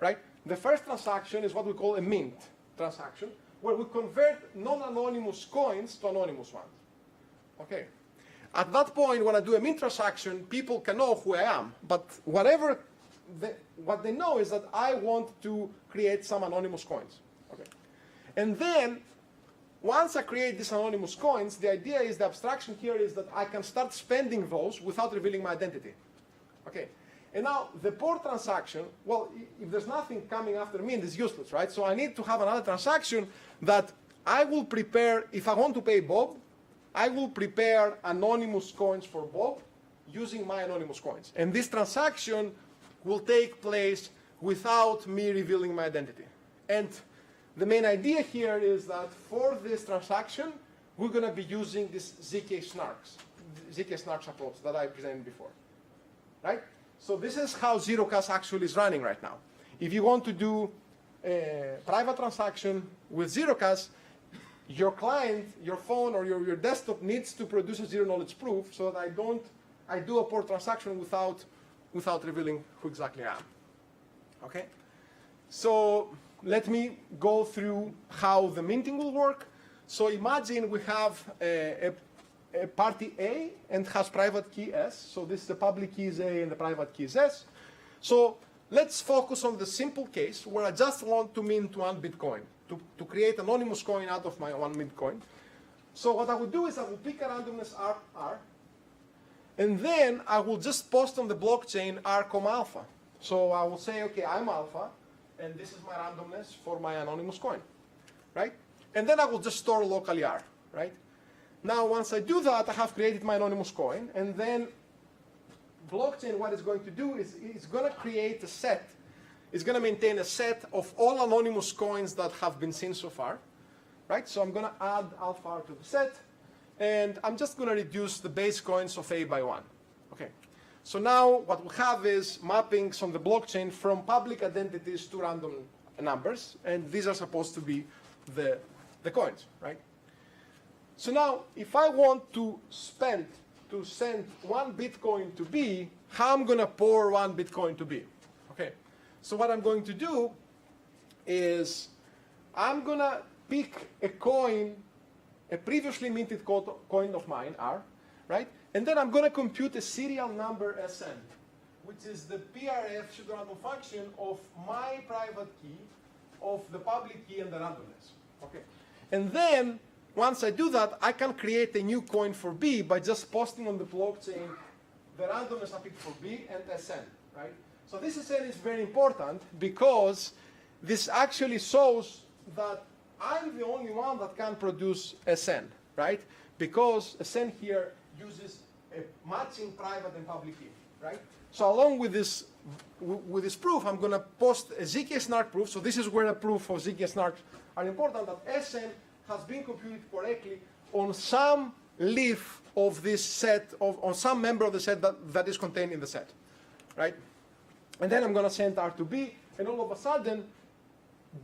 [SPEAKER 2] right? The first transaction is what we call a mint transaction, where we convert non-anonymous coins to anonymous ones. Okay. At that point, when I do a mint transaction, people can know who I am. But whatever what they know is that I want to create some anonymous coins. Okay. And then, once I create these anonymous coins, the idea is, the abstraction here is that I can start spending those without revealing my identity. Okay. And now, the POR transaction, well, if there's nothing coming after me, it's useless, right? So I need to have another transaction that I will prepare, if I want to pay Bob, I will prepare anonymous coins for Bob using my anonymous coins. And this transaction will take place without me revealing my identity. And the main idea here is that for this transaction, we're going to be using this ZK-SNARKs approach that I presented before, right? So this is how Zerocast actually is running right now. If you want to do a private transaction with Zerocast, your client, your phone, or your desktop needs to produce a zero-knowledge proof so that I do a POR transaction without revealing who exactly I am. Okay? So let me go through how the minting will work. So imagine we have a party A and has private key S. So this is the public key is A and the private key is S. So let's focus on the simple case where I just want to mint 1 Bitcoin, to create an anonymous coin out of my 1 Bitcoin. So what I will do is I will pick a randomness R, and then I will just post on the blockchain R, alpha. So I will say, okay, I'm alpha, and this is my randomness for my anonymous coin, right? And then I will just store locally R, right? Now, once I do that, I have created my anonymous coin, and then blockchain, what it's going to do is it's going to create a set. It's going to maintain a set of all anonymous coins that have been seen so far, right? So I'm going to add alpha R to the set, and I'm just going to reduce the base coins of A by 1. Okay. So now what we have is mappings on the blockchain from public identities to random numbers, and these are supposed to be the coins, right? So now, if I want to send 1 Bitcoin to B, how I'm going to pour 1 Bitcoin to B? Okay. So what I'm going to do is I'm going to pick a coin, a previously minted coin of mine, R, right? And then I'm going to compute a serial number Sn, which is the PRF pseudorandom function of my private key, of the public key, and the randomness. Okay. And then, once I do that, I can create a new coin for B by just posting on the blockchain the randomness I picked for B and Sn, right? So this Sn is very important because this actually shows that I'm the only one that can produce Sn, right? Because Sn here uses a matching private and public key, right? So along with this proof, I'm going to post a ZK-SNARK proof. So this is where the proof of ZK-SNARK are important, that Sn has been computed correctly on some leaf of this set, on some member of the set that is contained in the set, right? And then I'm going to send R to B, and all of a sudden,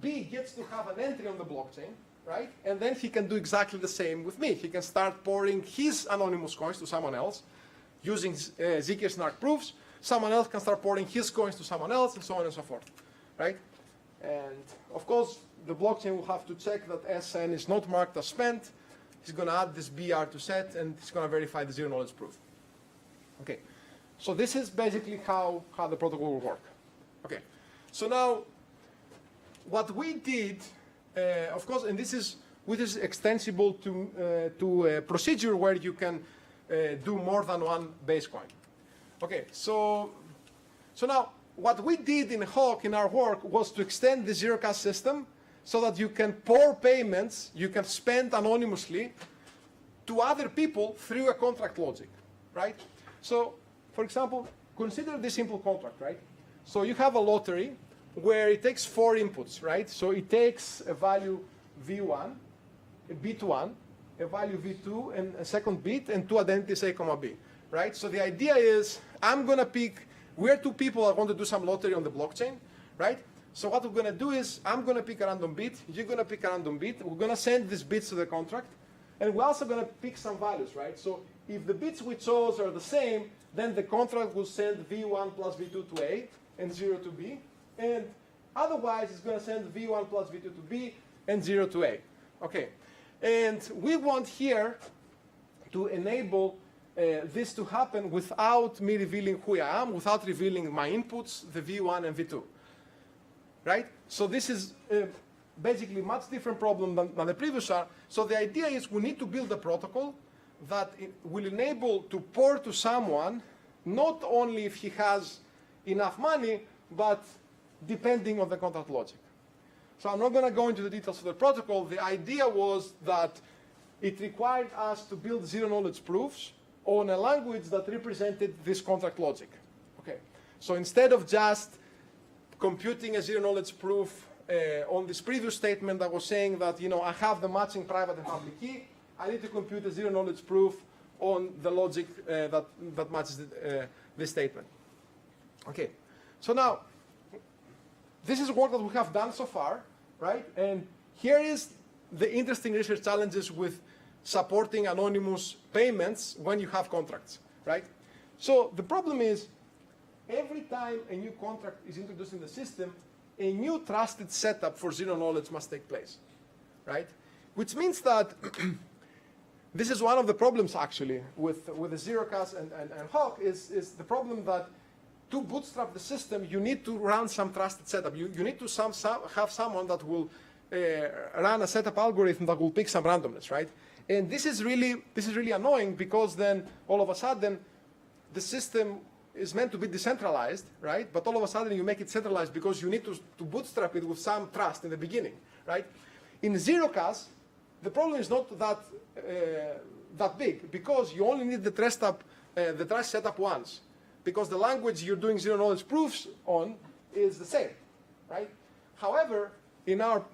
[SPEAKER 2] B gets to have an entry on the blockchain, right? And then he can do exactly the same with me. He can start pouring his anonymous coins to someone else using ZK-SNARK proofs. Someone else can start pouring his coins to someone else, and so on and so forth, right? And of course, the blockchain will have to check that Sn is not marked as spent. He's going to add this BR to set, and he's going to verify the zero-knowledge proof. Okay, so this is basically how the protocol will work. Okay, so now what we did, of course, and this is extensible to a procedure where you can do more than 1 base coin. Okay, so now what we did in Hawk in our work was to extend the Zerocast system so that you can pour payments, you can spend anonymously to other people through a contract logic, right? So, for example, consider this simple contract, right? So you have a lottery where it takes 4 inputs, right? So it takes a value V1, a bit 1, a value V2, and a second bit, and 2 identities A, B, right? So the idea is I'm going to pick, we're 2 people that want to do some lottery on the blockchain, right? So what we're going to do is I'm going to pick a random bit, you're going to pick a random bit, we're going to send these bits to the contract, and we're also going to pick some values, right? So if the bits we chose are the same, then the contract will send V1 plus V2 to A and 0 to B, and otherwise it's going to send V1 plus V2 to B and 0 to A. Okay, and we want here to enable this to happen without me revealing who I am, without revealing my inputs, the V1 and V2, right? So this is basically a much different problem than the previous are. So the idea is we need to build a protocol that will enable to pour to someone, not only if he has enough money, but depending on the contract logic. So I'm not going to go into the details of the protocol. The idea was that it required us to build zero-knowledge proofs on a language that represented this contract logic. Okay. So instead of just computing a zero-knowledge proof on this previous statement that was saying that, you know, I have the matching private and public key, I need to compute a zero-knowledge proof on the logic that matches this statement. Okay. So now, this is work that we have done so far, right? And here is the interesting research challenges with supporting anonymous payments when you have contracts, right? So the problem is, every time a new contract is introduced in the system, a new trusted setup for zero knowledge must take place, right? Which means that this is one of the problems actually with the Zerocast and Hawk is the problem that to bootstrap the system, you need to run some trusted setup. You need to have someone that will run a setup algorithm that will pick some randomness, right? And this is really annoying because then all of a sudden the system is meant to be decentralized, right? But all of a sudden you make it centralized because you need to bootstrap it with some trust in the beginning, right? In Zerocast, the problem is not that big because you only need the trust setup once, because the language you're doing zero knowledge proofs on is the same, right? However, in our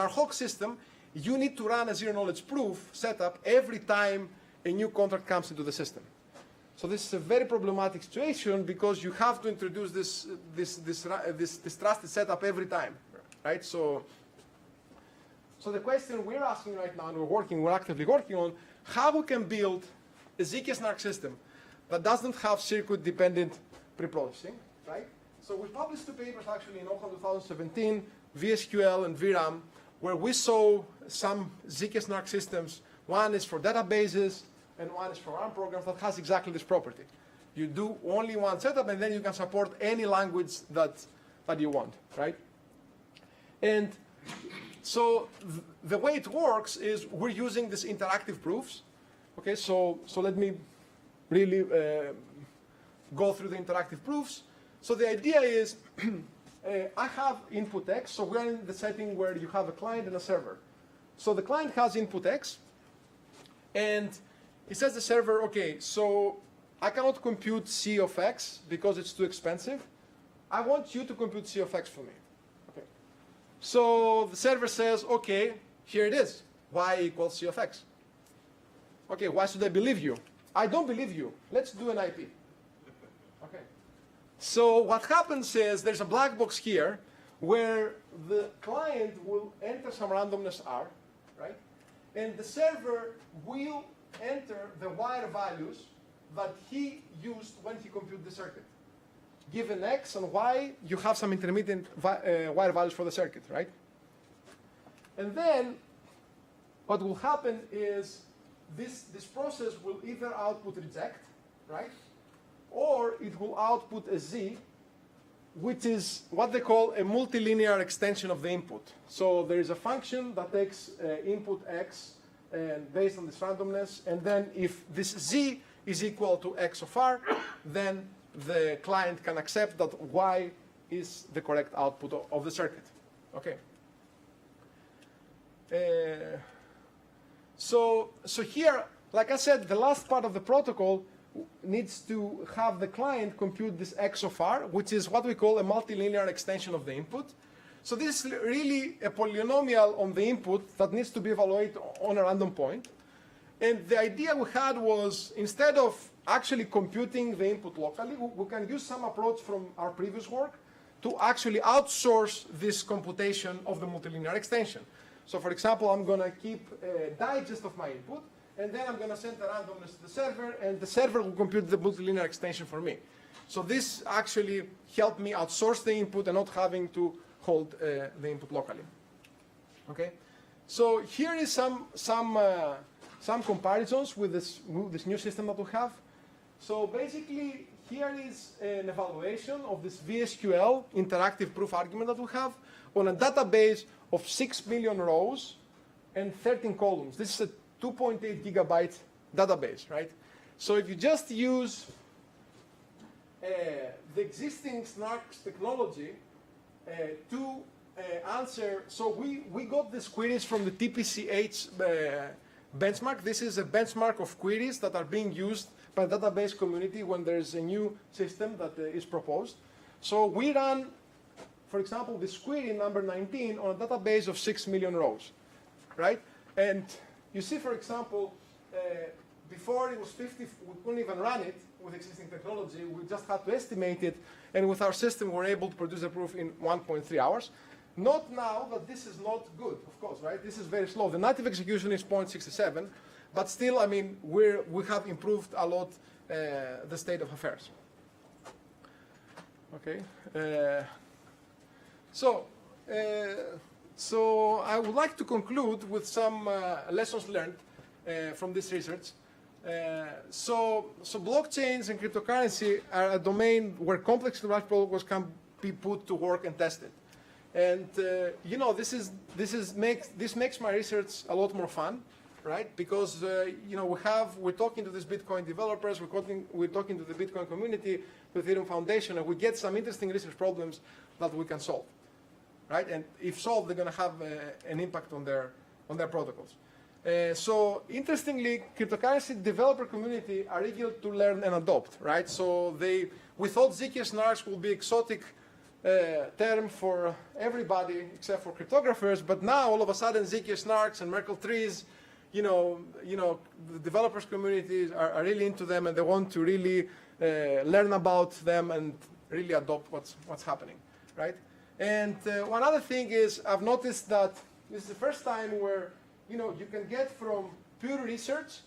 [SPEAKER 2] Hawk system, you need to run a zero knowledge proof setup every time a new contract comes into the system. So this is a very problematic situation because you have to introduce this trusted setup every time, right? So the question we're asking right now, and we're actively working on, how we can build a ZK-SNARK system that doesn't have circuit-dependent preprocessing, right? So we published 2 papers actually in Oakland 2017, VSQL and VRAM, where we saw some ZK-SNARK systems. One is for databases, and one is for ARM programs that has exactly this property. You do only one setup, and then you can support any language that you want, right? And so the way it works is we're using these interactive proofs. Okay, so let me really go through the interactive proofs. So the idea is I have input X, so we're in the setting where you have a client and a server. So the client has input X, and it says the server, okay, so I cannot compute C of X because it's too expensive. I want you to compute C of X for me. Okay. So the server says, okay, here it is, Y equals C of X. Okay, why should I believe you? I don't believe you. Let's do an IP. Okay. So what happens is there's a black box here where the client will enter some randomness R, right? And the server will enter the wire values that he used when he computed the circuit. Given X and Y, you have some intermediate wire values for the circuit, right? And then what will happen is this process will either output reject, right? Or it will output a Z, which is what they call a multilinear extension of the input. So there is a function that takes input X and based on this randomness, and then if this Z is equal to X of R, then the client can accept that Y is the correct output of the circuit. Okay. So here, like I said, the last part of the protocol needs to have the client compute this X of R, which is what we call a multilinear extension of the input. So this is really a polynomial on the input that needs to be evaluated on a random point. And the idea we had was, instead of actually computing the input locally, we can use some approach from our previous work to actually outsource this computation of the multilinear extension. So for example, I'm going to keep a digest of my input, and then I'm going to send the randomness to the server, and the server will compute the multilinear extension for me. So this actually helped me outsource the input and not having to hold the input locally. Okay, so here is some some comparisons with this new system that we have. So basically, here is an evaluation of this VSQL interactive proof argument that we have on a database of 6 million rows and 13 columns. This is a 2.8 gigabyte database, right? So if you just use the existing SNARKs technology to answer, so we got these queries from the TPCH benchmark. This is a benchmark of queries that are being used by the database community when there's a new system that is proposed. So we ran, for example, this query number 19 on a database of 6 million rows, right? And you see, for example, before it was 50, we couldn't even run it with existing technology. We just had to estimate it, and with our system, we're able to produce a proof in 1.3 hours. Not now that this is not good, of course, right? This is very slow. The native execution is 0.67, but still, I mean, we have improved a lot the state of affairs. Okay. So I would like to conclude with some lessons learned from this research. So blockchains and cryptocurrency are a domain where complex technological protocols can be put to work and tested. And you know, this makes my research a lot more fun, right? Because you know, we're talking to these Bitcoin developers, we're talking to the Bitcoin community, the Ethereum Foundation, and we get some interesting research problems that we can solve, right? And if solved, they're going to have an impact on their protocols. So interestingly, cryptocurrency developer community are eager to learn and adopt, right? So we thought ZK snarks will be exotic term for everybody except for cryptographers, but now all of a sudden ZK snarks and Merkle trees, you know, the developers communities are really into them, and they want to really learn about them and really adopt what's happening, right? And one other thing is, I've noticed that this is the first time where you can get from pure research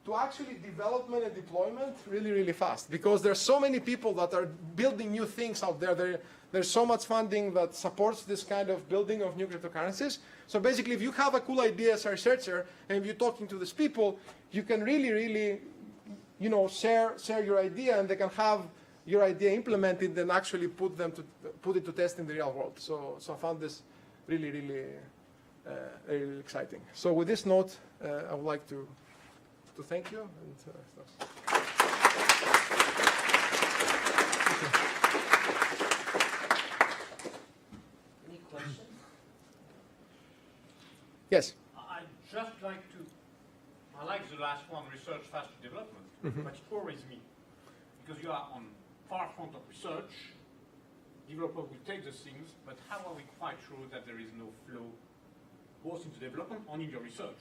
[SPEAKER 2] to actually development and deployment really, really fast, because there's so many people that are building new things out there. There's so much funding that supports this kind of building of new cryptocurrencies. So basically, if you have a cool idea as a researcher, and if you're talking to these people, you can really, really, share your idea, and they can have your idea implemented and actually put it to test in the real world. So I found this really, really, really exciting. So with this note, I would like to thank you. And,
[SPEAKER 3] Any questions?
[SPEAKER 2] yes.
[SPEAKER 4] I'd just like to, I like the last one, research faster development, but it worries me, because you are on far front of research, developer will take the things, but how are we quite sure that there is no flow, both in the development and in your research?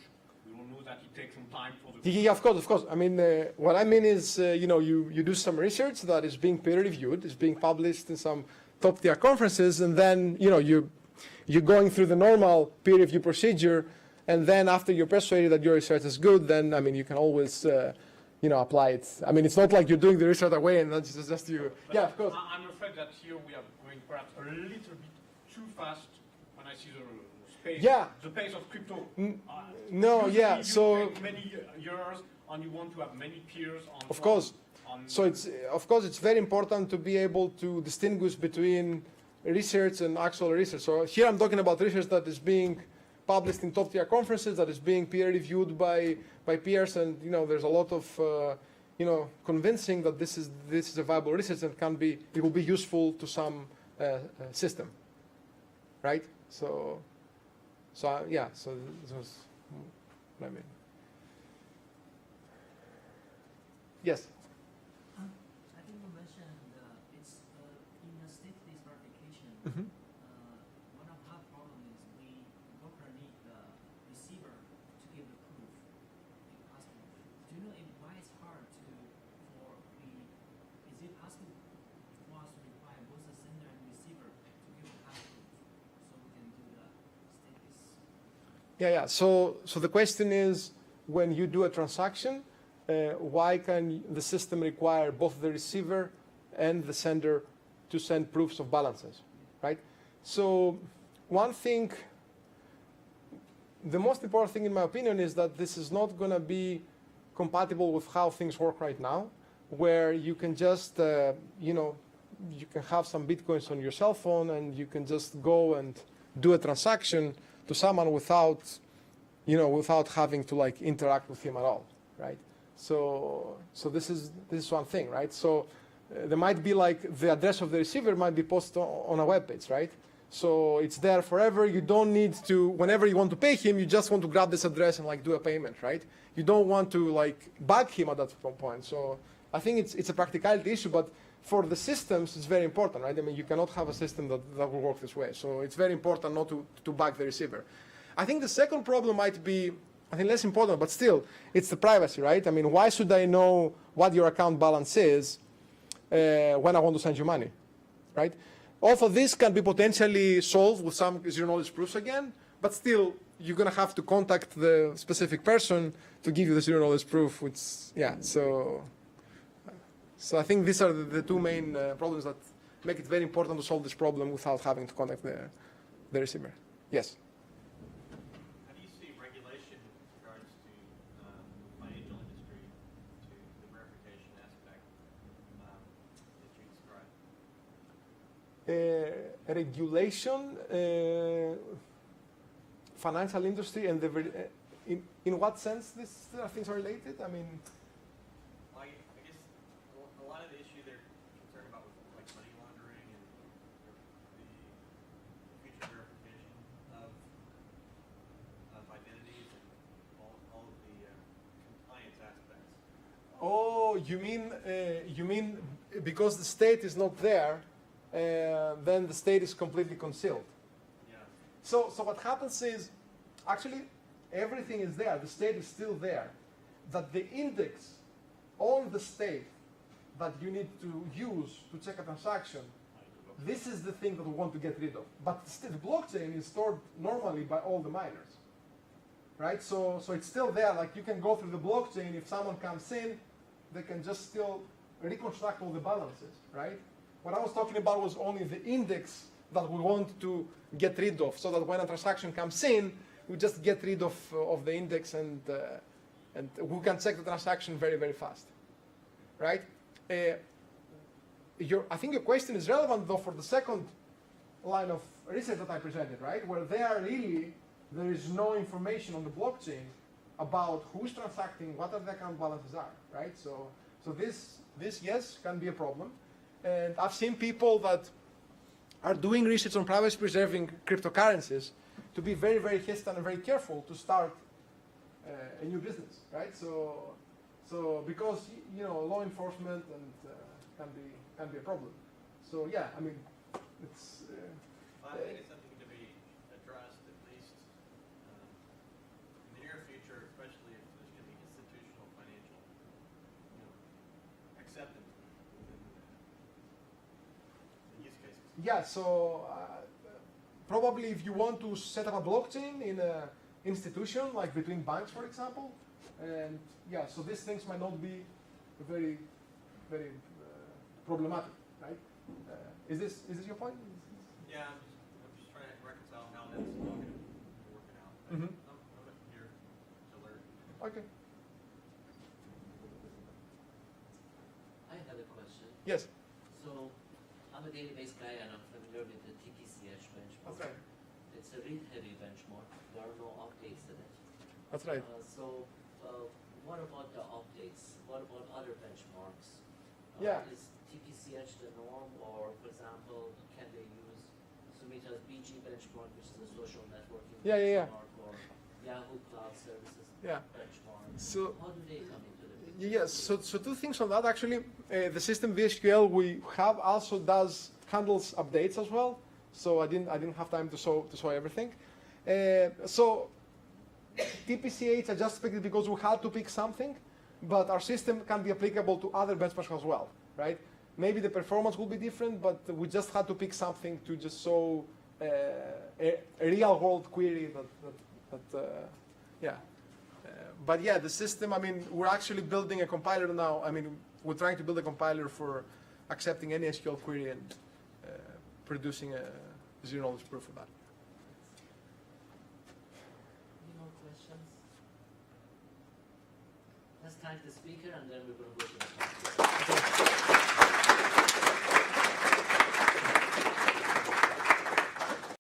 [SPEAKER 4] We all know that it takes some time for the...
[SPEAKER 2] Yeah, of course. I mean, what I mean is, you do some research that is being peer reviewed, is being published in some top tier conferences, and then, you're going through the normal peer review procedure, and then after you're persuaded that your research is good, then, I mean, you can always, apply it. I mean, it's not like you're doing the research away and that's just you.
[SPEAKER 4] But
[SPEAKER 2] yeah, of course.
[SPEAKER 4] I'm afraid that here we are going perhaps a little bit too fast when I see the pace of crypto.
[SPEAKER 2] No, yeah, so...
[SPEAKER 4] take many years, and you want to have many peers on...
[SPEAKER 2] Of course. So it's very important to be able to distinguish between research and actual research. So here I'm talking about research that is being published in top tier conferences, that is being peer reviewed by peers, and there's a lot of convincing that this is a viable research and it will be useful to some system, right? So this was what I mean. Yes.
[SPEAKER 3] I think you mentioned it's in a state-based verification. One of the problem is we broker need the receiver to give the proof in customer. Do you know why it's hard is it possible for us to require both the sender and receiver to give the half proof so we can do the state-based?
[SPEAKER 2] Yeah. So the question is, when you do a transaction, why can the system require both the receiver and the sender to send proofs of balances, right? So one thing the most important thing, in my opinion, is that this is not going to be compatible with how things work right now, where you can just, you know, you can have some bitcoins on your cell phone and you can just go and do a transaction to someone without, you know, without having to like interact with him at all, right? So this is one thing, right? So there might be like the address of the receiver might be posted on a web page, right? So it's there forever. You don't need to, whenever you want to pay him, you just want to grab this address and like do a payment, right? You don't want to like bug him at that point. So I think it's a practicality issue, but for the systems, it's very important, right? I mean, you cannot have a system that will work this way. So it's very important not to bug the receiver. I think the second problem might be, I think less important, but still, it's the privacy, right? I mean, why should I know what your account balance is when I want to send you money, right? Also, this can be potentially solved with some zero-knowledge proofs again, but still, you're going to have to contact the specific person to give you the zero-knowledge proof, which, yeah, so I think these are the two main problems that make it very important to solve this problem without having to contact the receiver. Yes?
[SPEAKER 5] How do you see regulation with regards to the financial industry, to the verification aspect that you described?
[SPEAKER 2] Regulation, financial industry, and in what sense these things are related? I mean,
[SPEAKER 5] Well, I guess a lot of the issue they're concerned about with like money laundering and the future verification of identities and all of the compliance aspects.
[SPEAKER 2] oh, you mean because the state is not there, then the state is completely concealed.
[SPEAKER 5] Yeah.
[SPEAKER 2] So what happens is, actually, everything is there. The state is still there. That the index on the state that you need to use to check a transaction, this is the thing that we want to get rid of. But the blockchain is stored normally by all the miners, right? So it's still there. Like you can go through the blockchain. If someone comes in, they can just still reconstruct all the balances, right? What I was talking about was only the index that we want to get rid of, so that when a transaction comes in, we just get rid of the index and we can check the transaction very, very fast, right? I think your question is relevant though for the second line of research that I presented, right? Where there is no information on the blockchain about who's transacting, what are the account balances are, right? So this yes can be a problem. And I've seen people that are doing research on privacy preserving cryptocurrencies to be very, very hesitant and very careful to start a new business, right? So because you know law enforcement and can be a problem. So yeah, I mean it's.
[SPEAKER 5] I think it's something to be addressed at least in the near future, especially if there's going to be institutional financial, acceptance within the use cases.
[SPEAKER 2] Yeah, so probably if you want to set up a blockchain in an institution, like between banks, for example, and yeah, so these things might not be very, very problematic, right? Is this your point?
[SPEAKER 5] Yeah, I'm just trying to reconcile how that's all going to be working out.
[SPEAKER 2] Mhm.
[SPEAKER 5] I'm here to learn.
[SPEAKER 2] Okay.
[SPEAKER 3] I have a question.
[SPEAKER 2] Yes.
[SPEAKER 3] So I'm a database guy and I'm familiar with the TPCH benchmark.
[SPEAKER 2] That's right.
[SPEAKER 3] It's a read-heavy benchmark. There are no updates in it.
[SPEAKER 2] That's right.
[SPEAKER 3] What about the updates? What about other benchmarks?
[SPEAKER 2] Yeah.
[SPEAKER 3] Is TPCH the norm, or for example, can they use Sumita's BG benchmark, which is a social networking
[SPEAKER 2] Yeah.
[SPEAKER 3] benchmark, or Yahoo Cloud Services
[SPEAKER 2] Yeah.
[SPEAKER 3] benchmark?
[SPEAKER 2] So
[SPEAKER 3] How do they come into the picture?
[SPEAKER 2] yes, so two things on that actually. The system VSQL we have also handles updates as well. So I didn't have time to show everything. So TPCH I just picked it because we had to pick something, but our system can be applicable to other benchmarks as well, right? Maybe the performance will be different, but we just had to pick something to just show a real world query yeah. But yeah, the system, I mean, we're actually building a compiler now. I mean, we're trying to build a compiler for accepting any SQL query and producing a zero-knowledge proof of that.
[SPEAKER 3] You know,
[SPEAKER 1] questions? Let's thank the speaker, and then we're going to go to the questions.